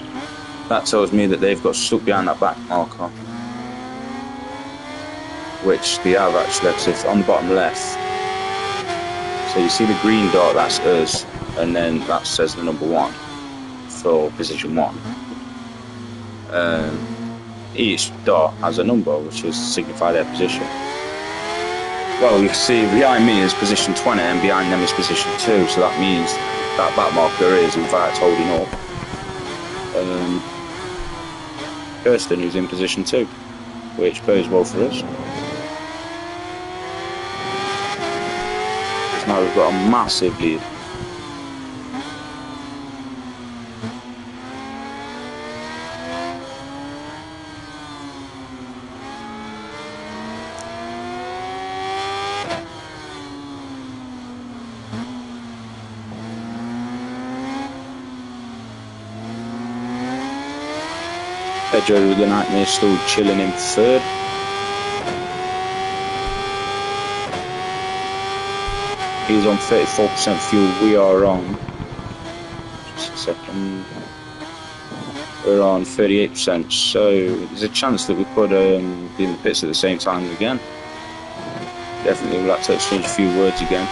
that tells me that they've got stuck behind that back marker, which they have actually, because it's on the bottom left. So you see the green dot, that's us, and then that says the number 1 for position 1. Each dot has a number which is signify their position. Well, you can see behind me is position 20 and behind them is position 2, so that means that back marker is in fact holding up Kirsten, who's in position 2, which bodes well for us. Now we've got a massive lead. Pedro with the Nightmare still chilling in 3rd. He's on 34% fuel, we are on, just a second, we're on 38%, so there's a chance that we could be in the pits at the same time again. Definitely would like to exchange a few words again.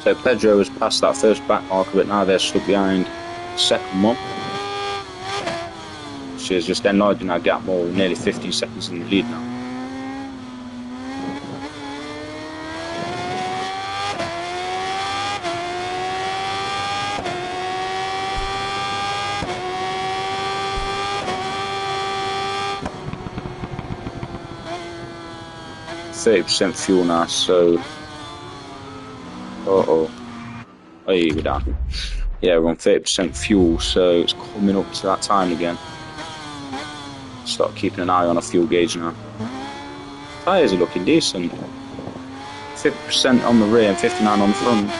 So Pedro has passed that first back marker, but now they're stuck behind the second one. She is just enlarging our gap more, nearly 15 seconds in the lead now. 30% fuel now, so oh, here we're down. Yeah, we're on 30% fuel, so it's coming up to that time again. Start keeping an eye on a fuel gauge now. Tyres are looking decent. 50% on the rear and 59 on the front.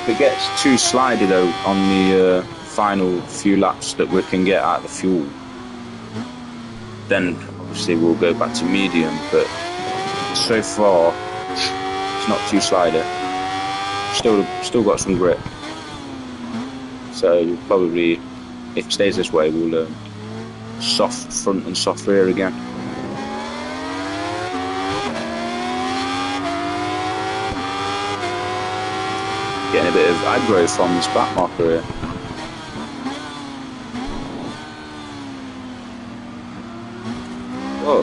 If it gets too slidey though on the final few laps that we can get out of the fuel, then obviously we'll go back to medium, but so far it's not too slidey. Still got some grip, so probably if it stays this way we'll soft front and soft rear again. Getting a bit of aggro from this back marker here. Whoa.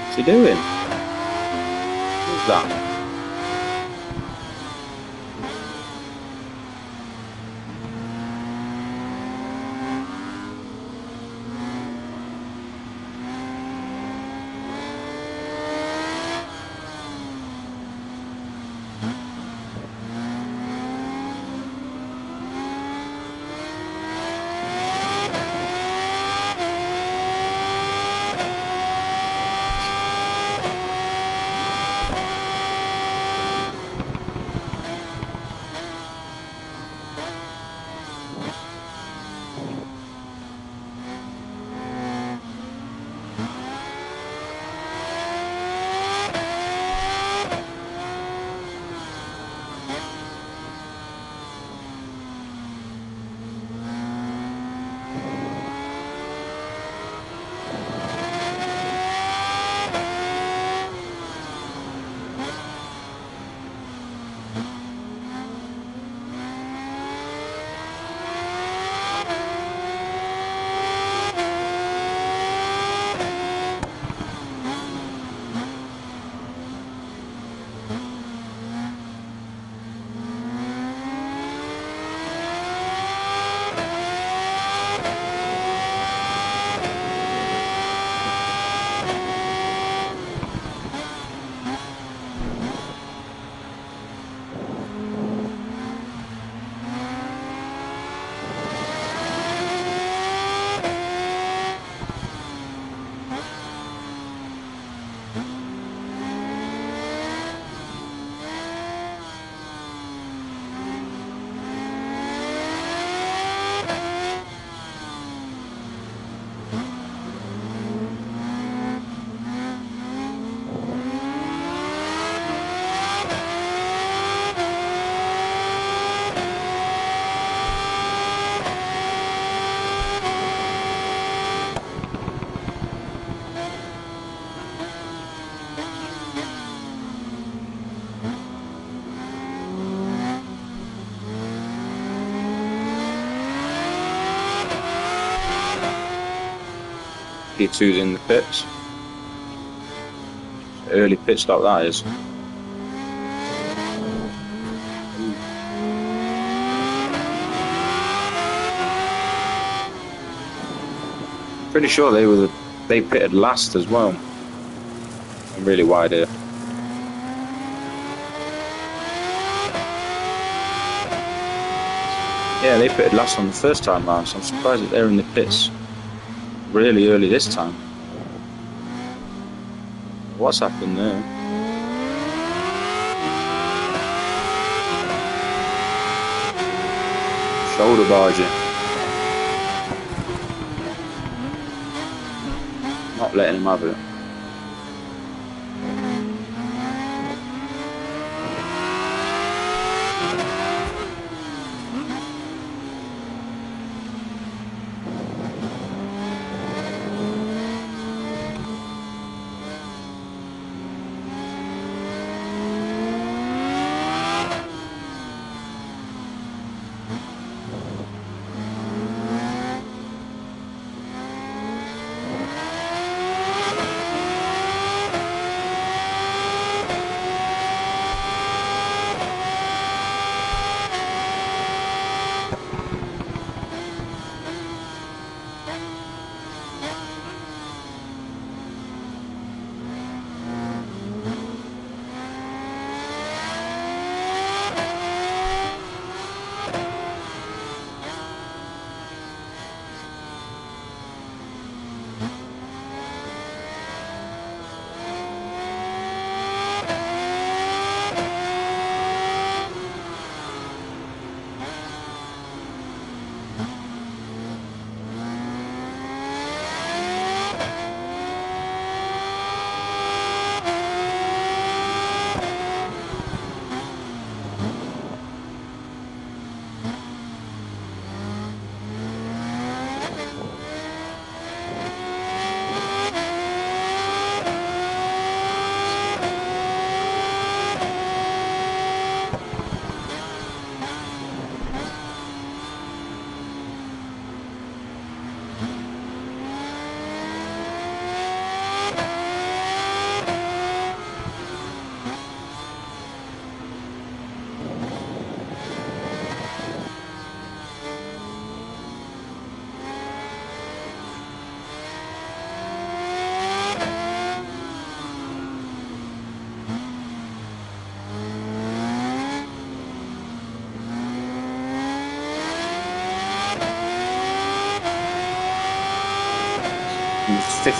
What's he doing? What's that? P2's in the pits. Early pit stop that is. Pretty sure they pitted last as well. I'm really wide here. Yeah, they pitted last on the first time round, so I'm surprised that they're in the pits really early this time. What's happened there? Shoulder barging. Not letting him have it.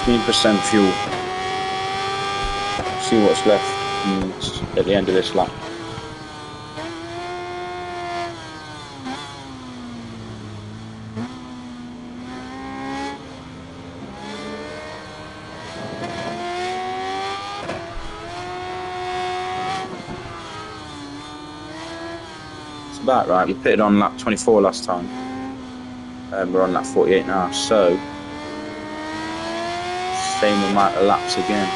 15% fuel. See what's left at the end of this lap. It's about right. We pitted on lap 24 last time. We're on lap 48 now, so same amount of laps again.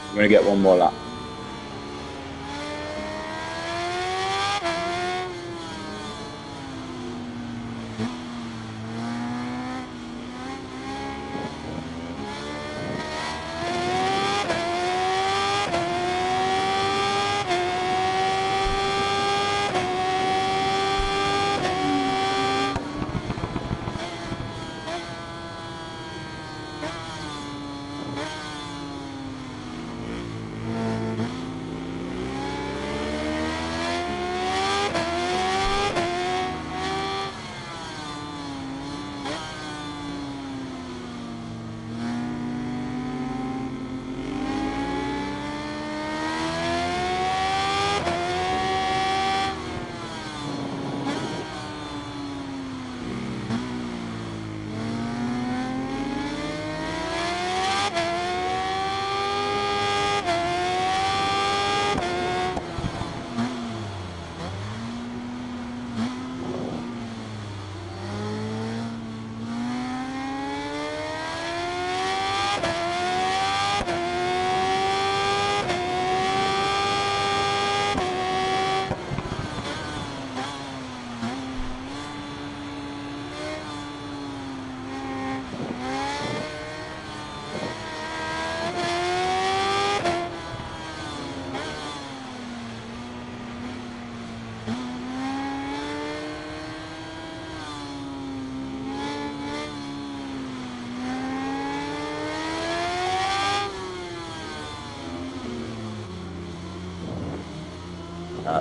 I'm going to get one more lap.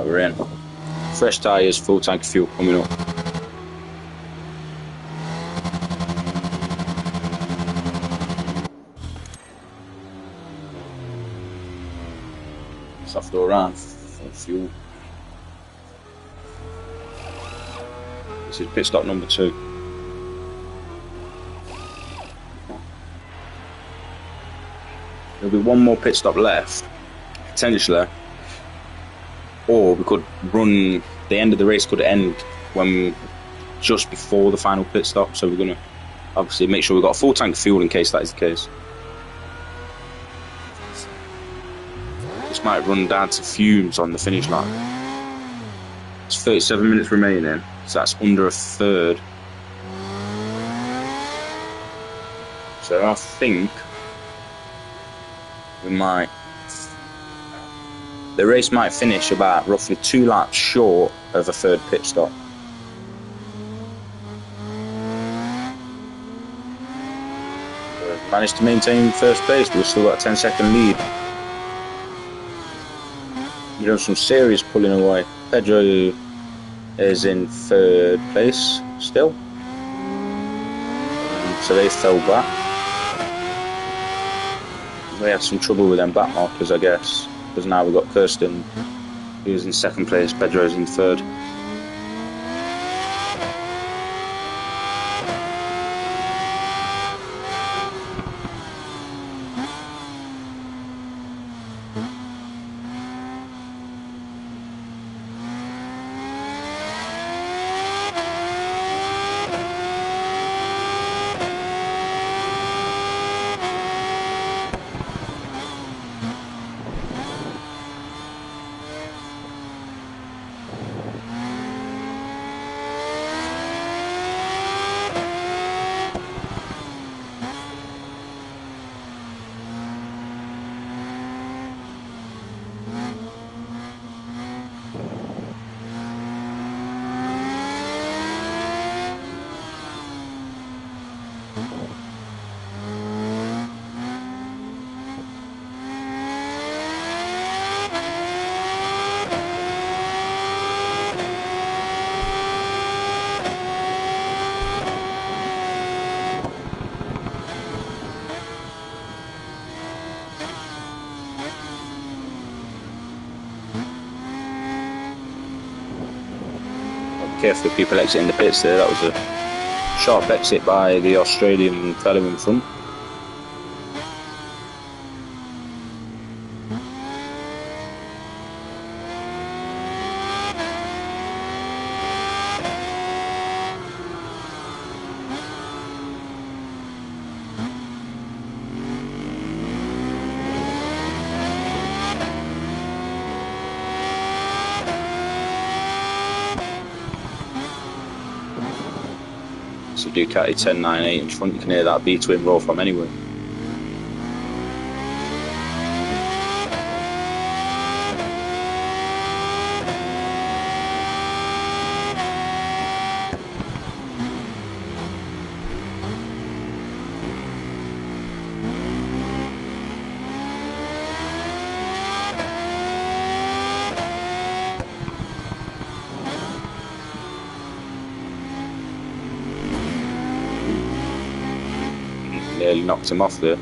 We're in. Fresh tyres, full tank of fuel coming up. Soft door around for fuel. This is pit stop number 2. There'll be one more pit stop left, potentially. Or we could run, the end of the race could end when just before the final pit stop, so we're going to obviously make sure we've got a full tank of fuel in case that is the case. This might run down to fumes on the finish line. It's 37 minutes remaining, so that's under a third. So I think we might... The race might finish about roughly 2 laps short of a third pit stop. We've managed to maintain first place, we've still got a 10-second lead. We've done some serious pulling away. Pedro is in third place still. So they fell back. We had some trouble with them back markers, I guess. Because now we've got Kirsten, who's in second place, Pedro's in third. careful of people exiting the pits there. That was a sharp exit by the Australian fellow in front. So Ducati 1098 in front, you can hear that B-twin roll from anywhere. Nearly knocked him off there.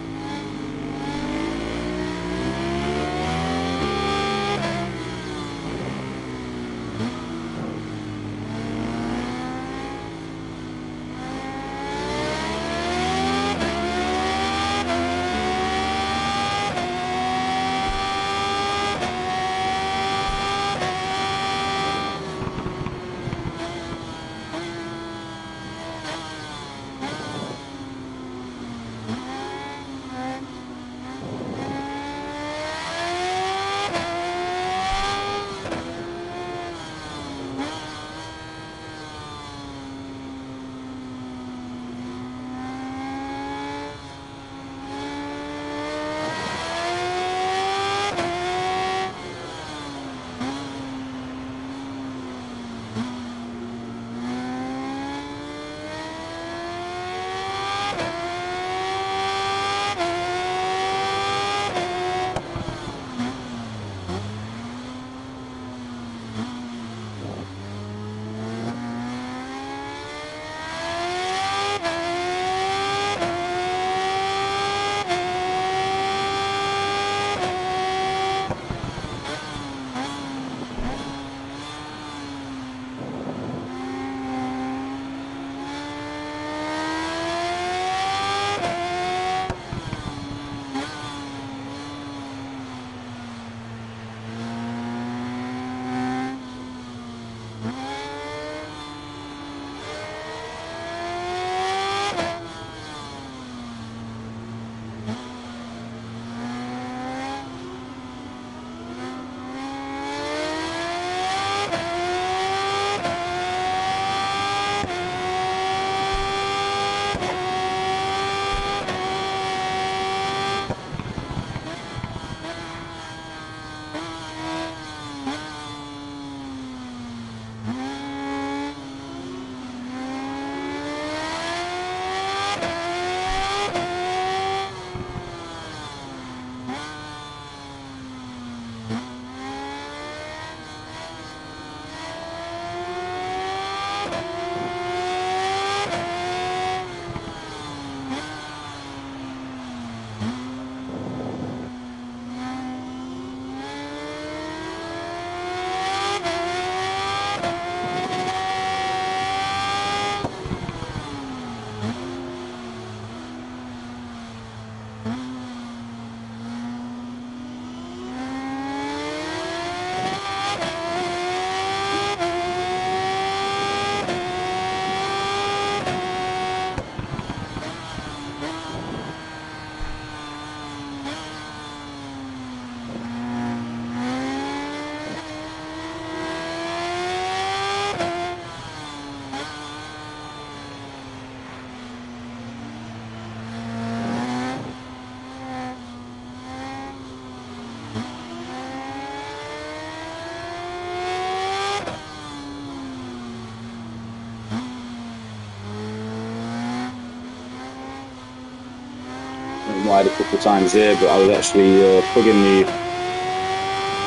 Wide a couple of times there, but I was actually plugging the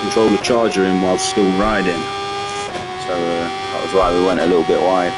controller charger in while still riding, so that was why we went a little bit wide.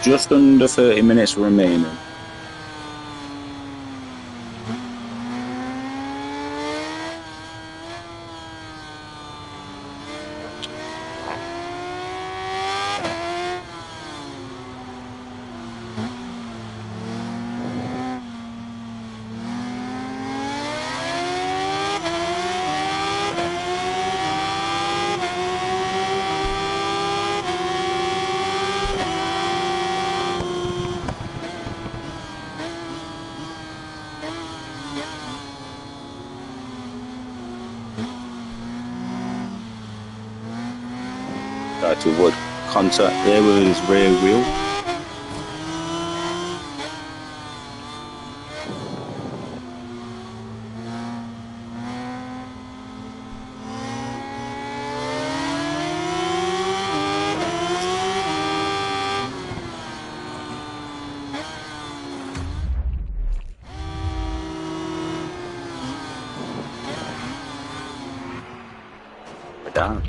just under 30 minutes remaining. Tried to avoid contact there with his rear wheel. We're down.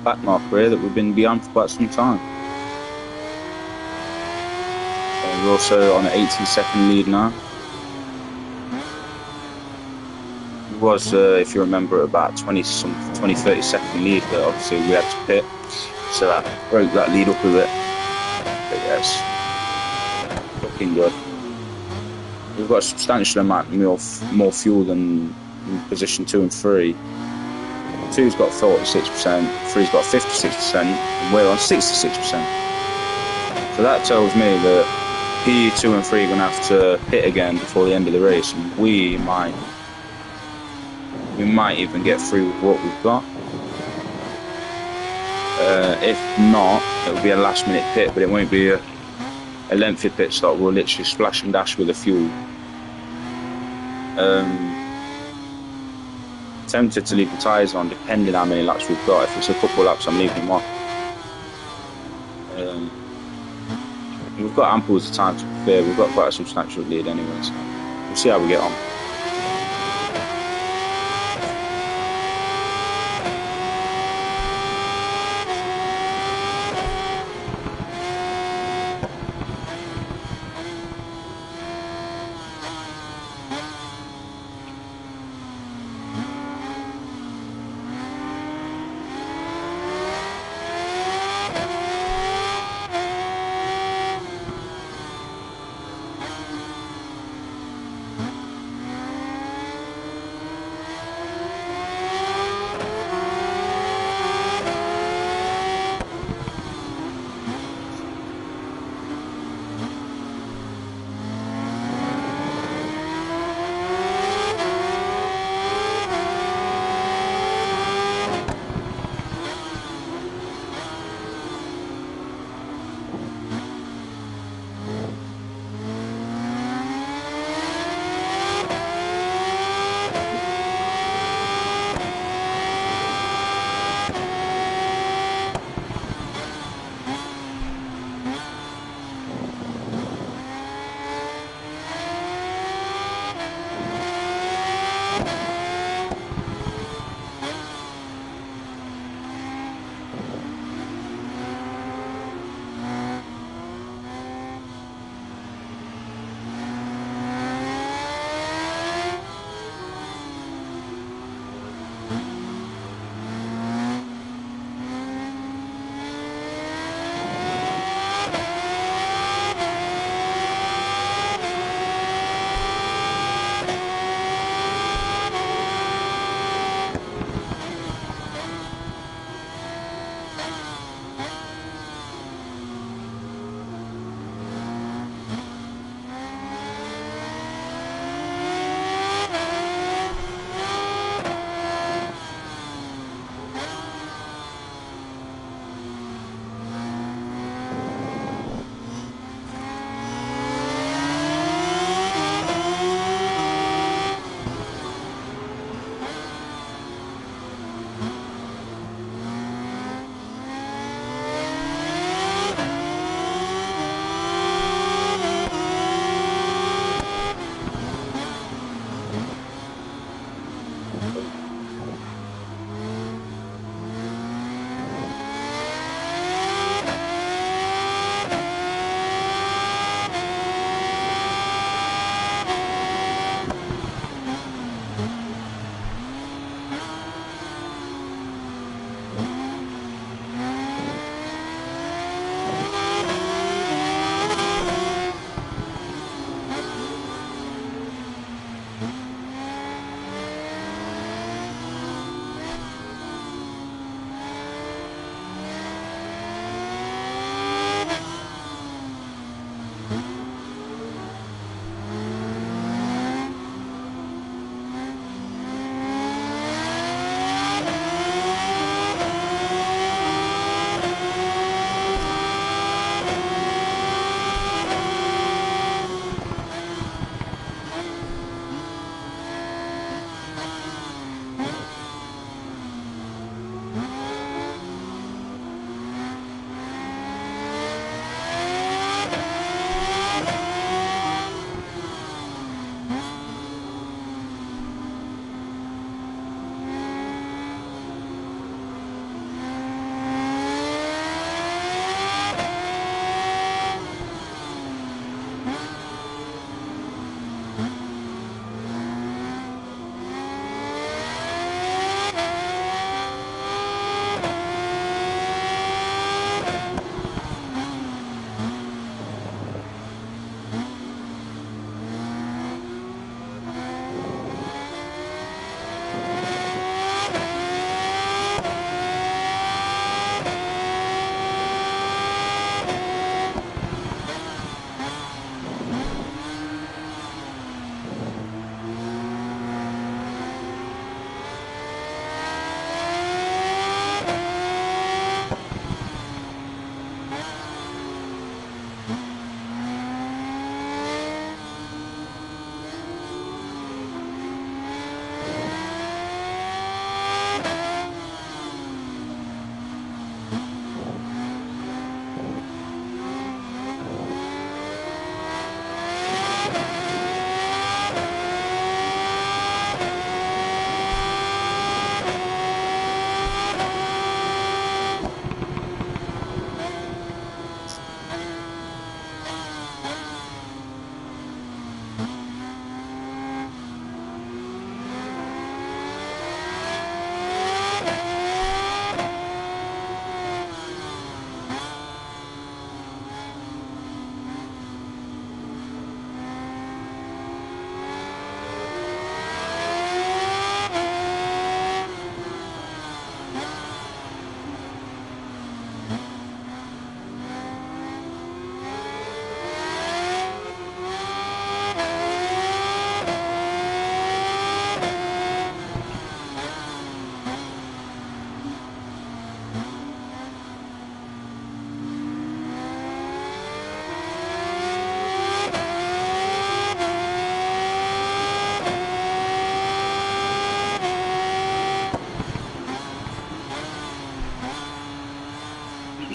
Back marker here that we've been behind for quite some time. We're also on an 18-second lead now. It was, if you remember, about 20-30 second lead, but obviously we had to pit, so that broke that lead up a bit. But yes, looking good. We've got a substantial amount more fuel than in position 2 and 3. 2's got 46%, 3's got 56%, and we're on 66%. So that tells me that P2 and 3 are going to have to pit again before the end of the race, and we might even get through with what we've got. If not, it'll be a last minute pit, but it won't be a lengthy pit stop. We'll literally splash and dash with the fuel. Tempted to leave the tyres on depending how many laps we've got. If it's a couple laps, I'm leaving them on. We've got ample of time to prepare. We've got quite a substantial lead anyway, so we'll see how we get on.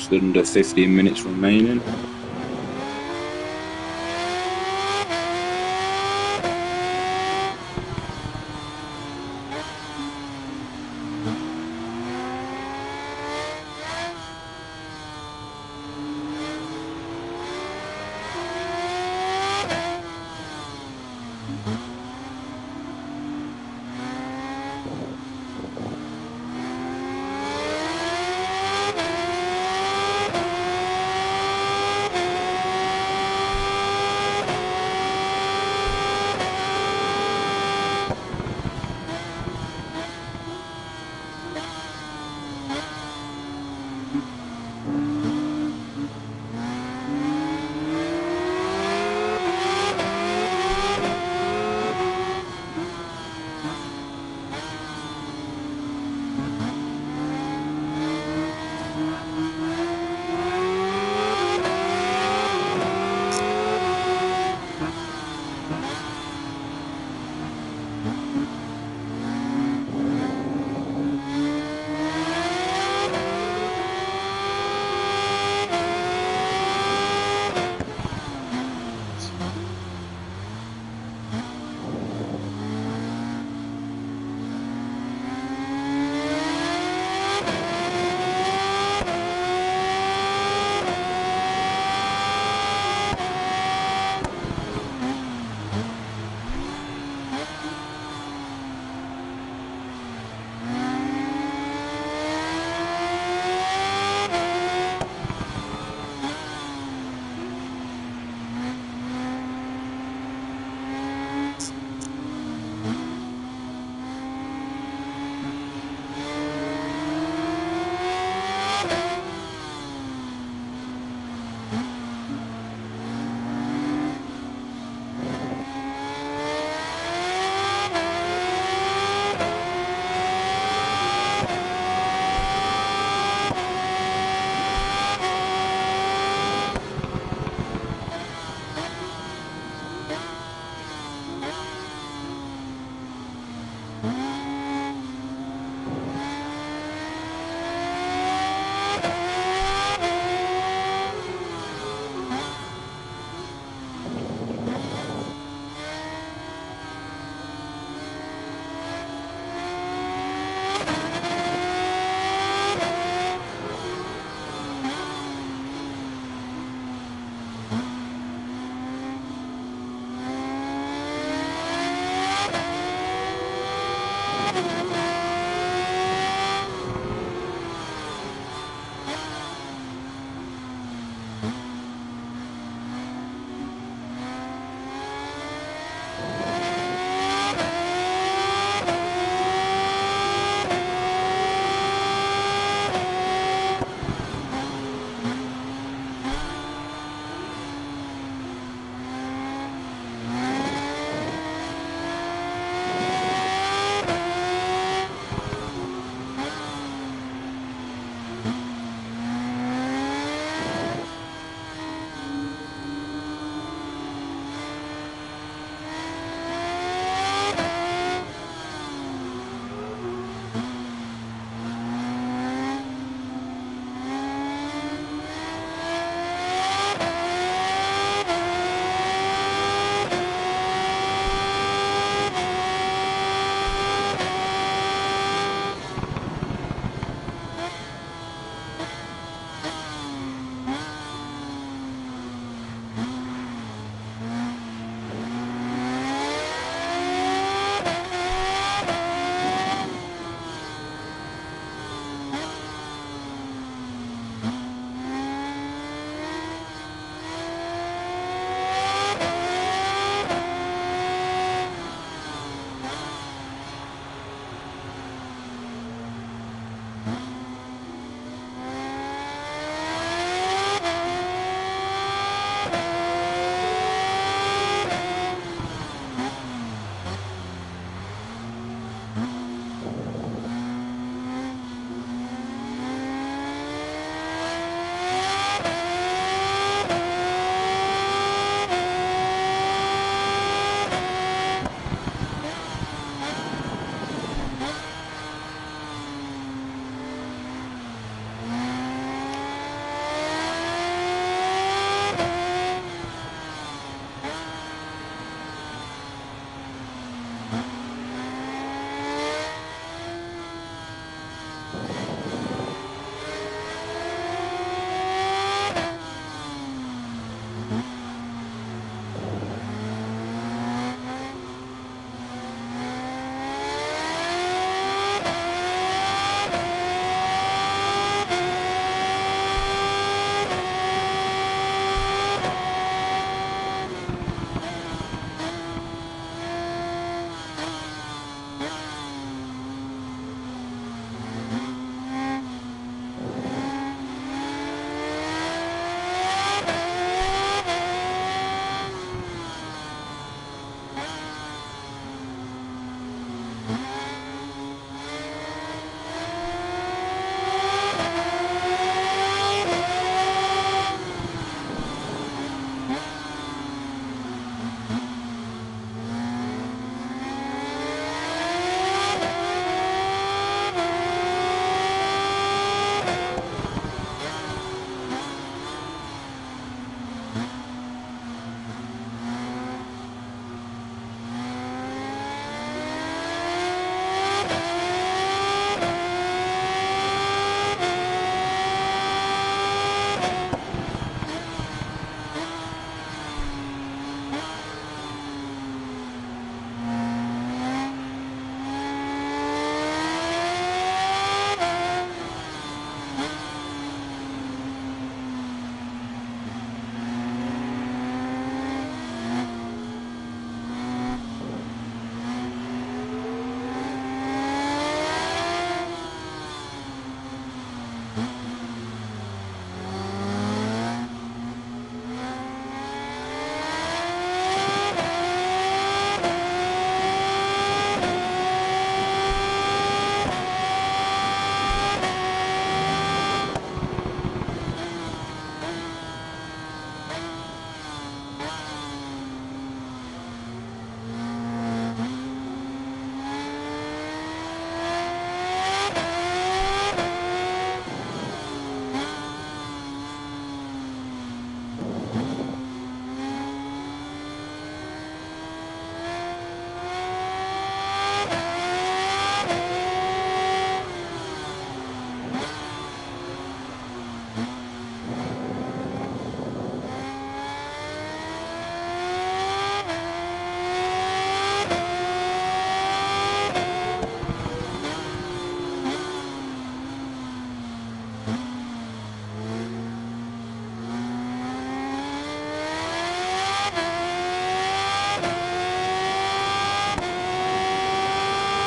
just under 15 minutes remaining.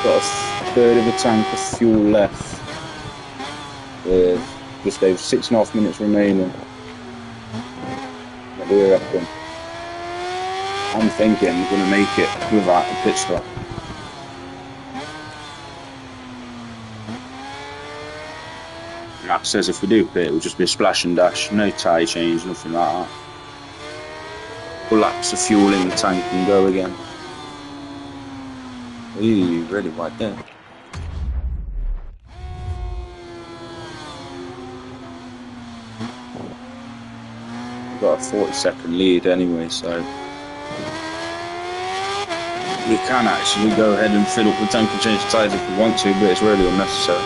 Got a third of a tank of fuel left with just over 6.5 minutes remaining. What do you reckon? I'm thinking we're going to make it without a pit stop. Like I says, if we do pit, it will just be a splash and dash, no tyre change, nothing like that. Couple laps of fuel in the tank and go again. Ooh, really right there. We've got a 40-second lead anyway, so we can actually go ahead and fill up the tank and change the tyres if we want to, but it's really unnecessary.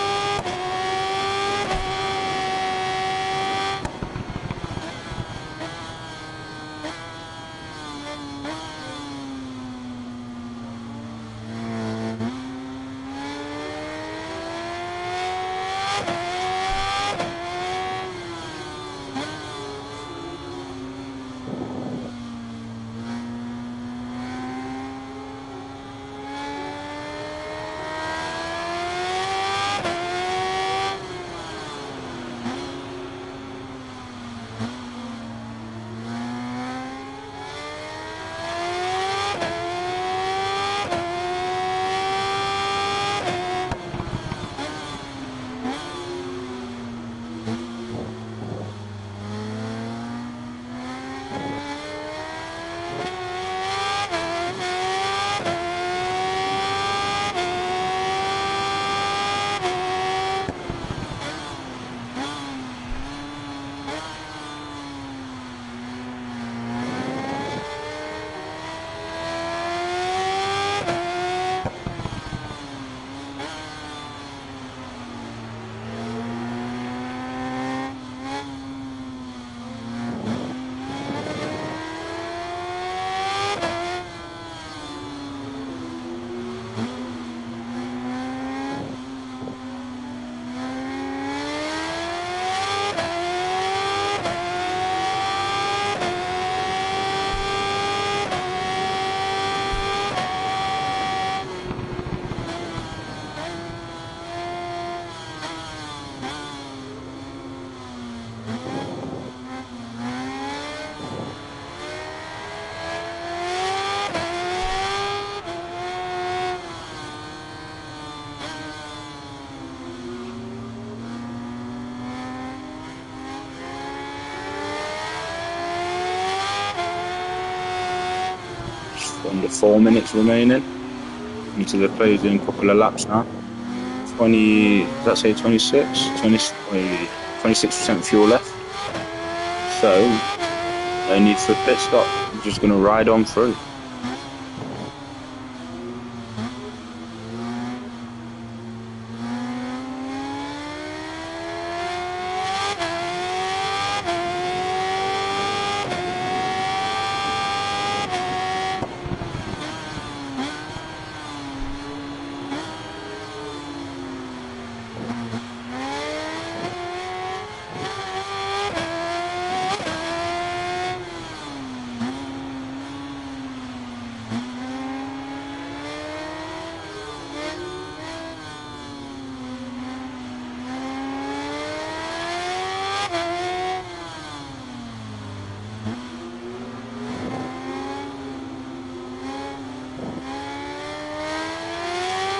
under 4 minutes remaining into the closing couple of laps now. 20, does that say 26? 26% fuel left. So, no need for a pit stop. I'm just going to ride on through.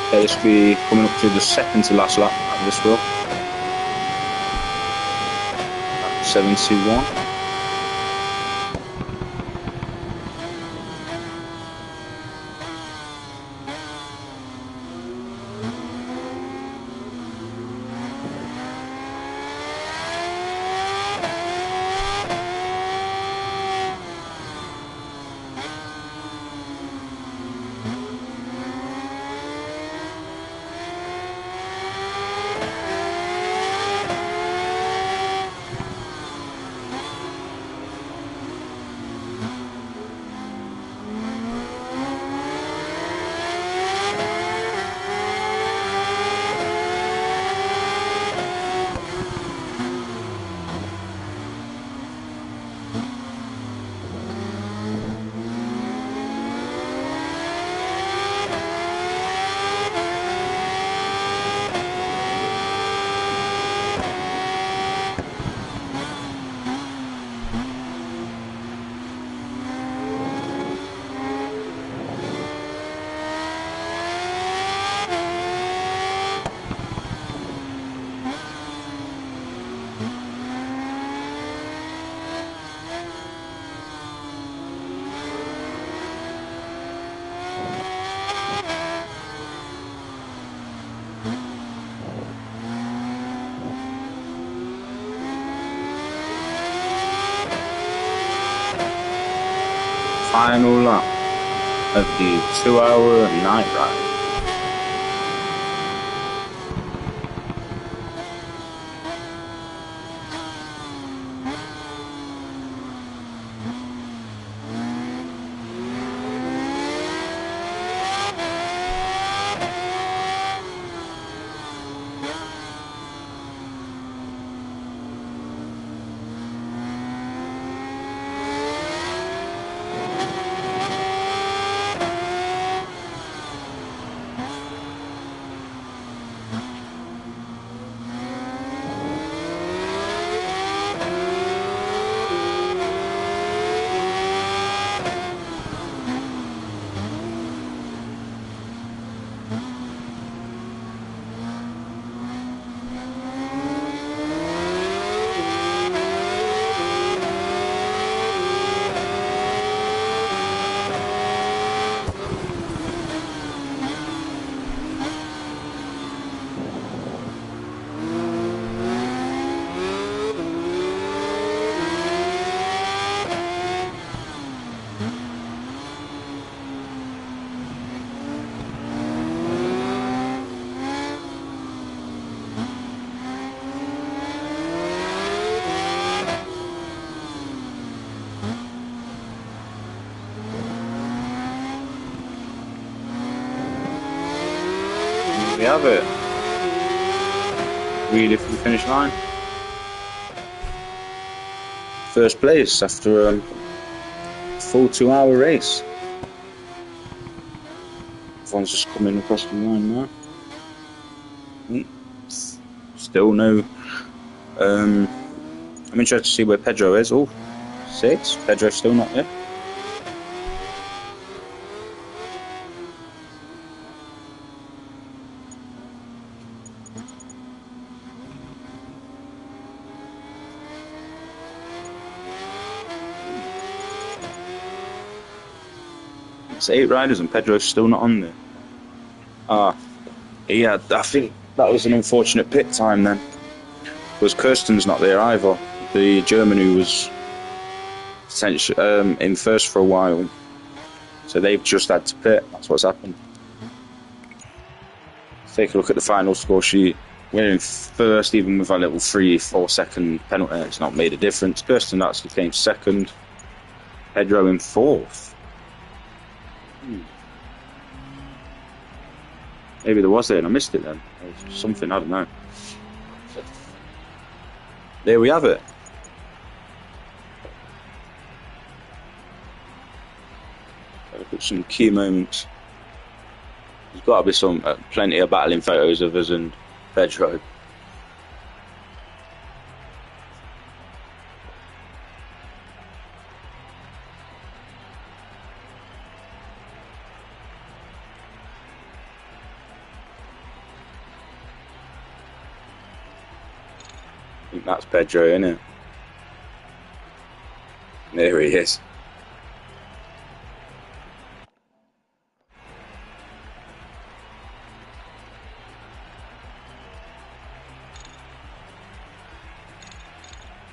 Okay, this will be coming up to the second to last lap of this run. 721. Final lap of the 2-hour night ride. We have it. Really for the finish line. First place after a full 2-hour race. Everyone's just coming across the line now. Still no. I'm interested to see where Pedro is. Oh, 6. Pedro's still not there. It's 8 riders and Pedro's still not on there. Yeah, I think that was an unfortunate pit time then. Because Kirsten's not there either. The German who was in first for a while. So they've just had to pit. That's what's happened. Let's take a look at the final score sheet. We're in first, even with our little 3-4 second penalty. It's not made a difference. Kirsten actually came second. Pedro in fourth. Maybe there was there and I missed it then. Something, I don't know. There we have it. Look at some key moments. There's got to be some plenty of battling photos of us and Pedro. I think that's Pedro, isn't it? There he is.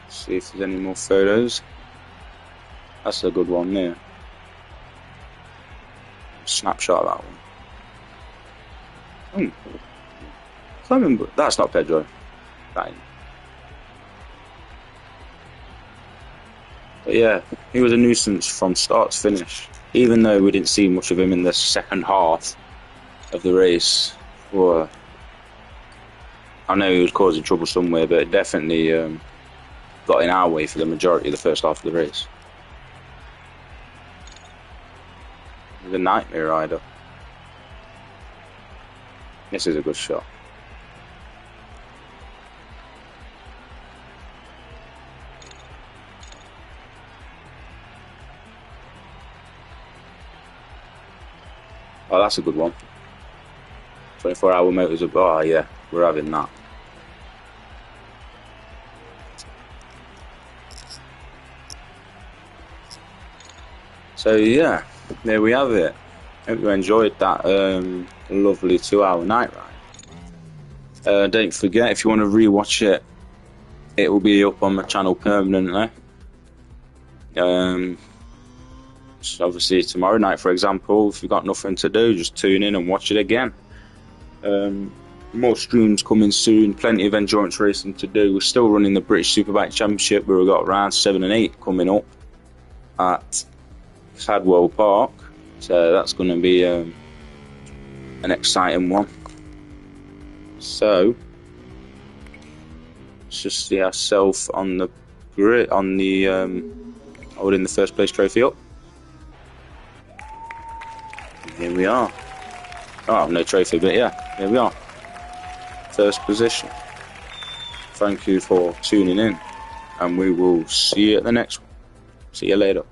See if there's any more photos. That's a good one there. Snapshot of that one. I can't remember. That's not Pedro. Right. But yeah, he was a nuisance from start to finish. Even though we didn't see much of him in the second half of the race. Or I know he was causing trouble somewhere, but it definitely got in our way for the majority of the first half of the race. The nightmare rider. This is a good shot. Oh, that's a good one. 24-hour motors up. Oh yeah, we're having that. So yeah, there we have it. Hope you enjoyed that lovely 2-hour night ride. Don't forget, if you want to rewatch it, it will be up on my channel permanently. So obviously tomorrow night, for example, if you've got nothing to do, just tune in and watch it again. More streams coming soon, plenty of endurance racing to do. We're still running the British Superbike Championship, where we've got rounds 7 and 8 coming up at Cadwell Park, so that's going to be an exciting one. So let's just see ourselves on the grid, on the holding the first place trophy up. Here we are. Oh, no trophy, but yeah, here we are. First position. Thank you for tuning in, and we will see you at the next one. See you later.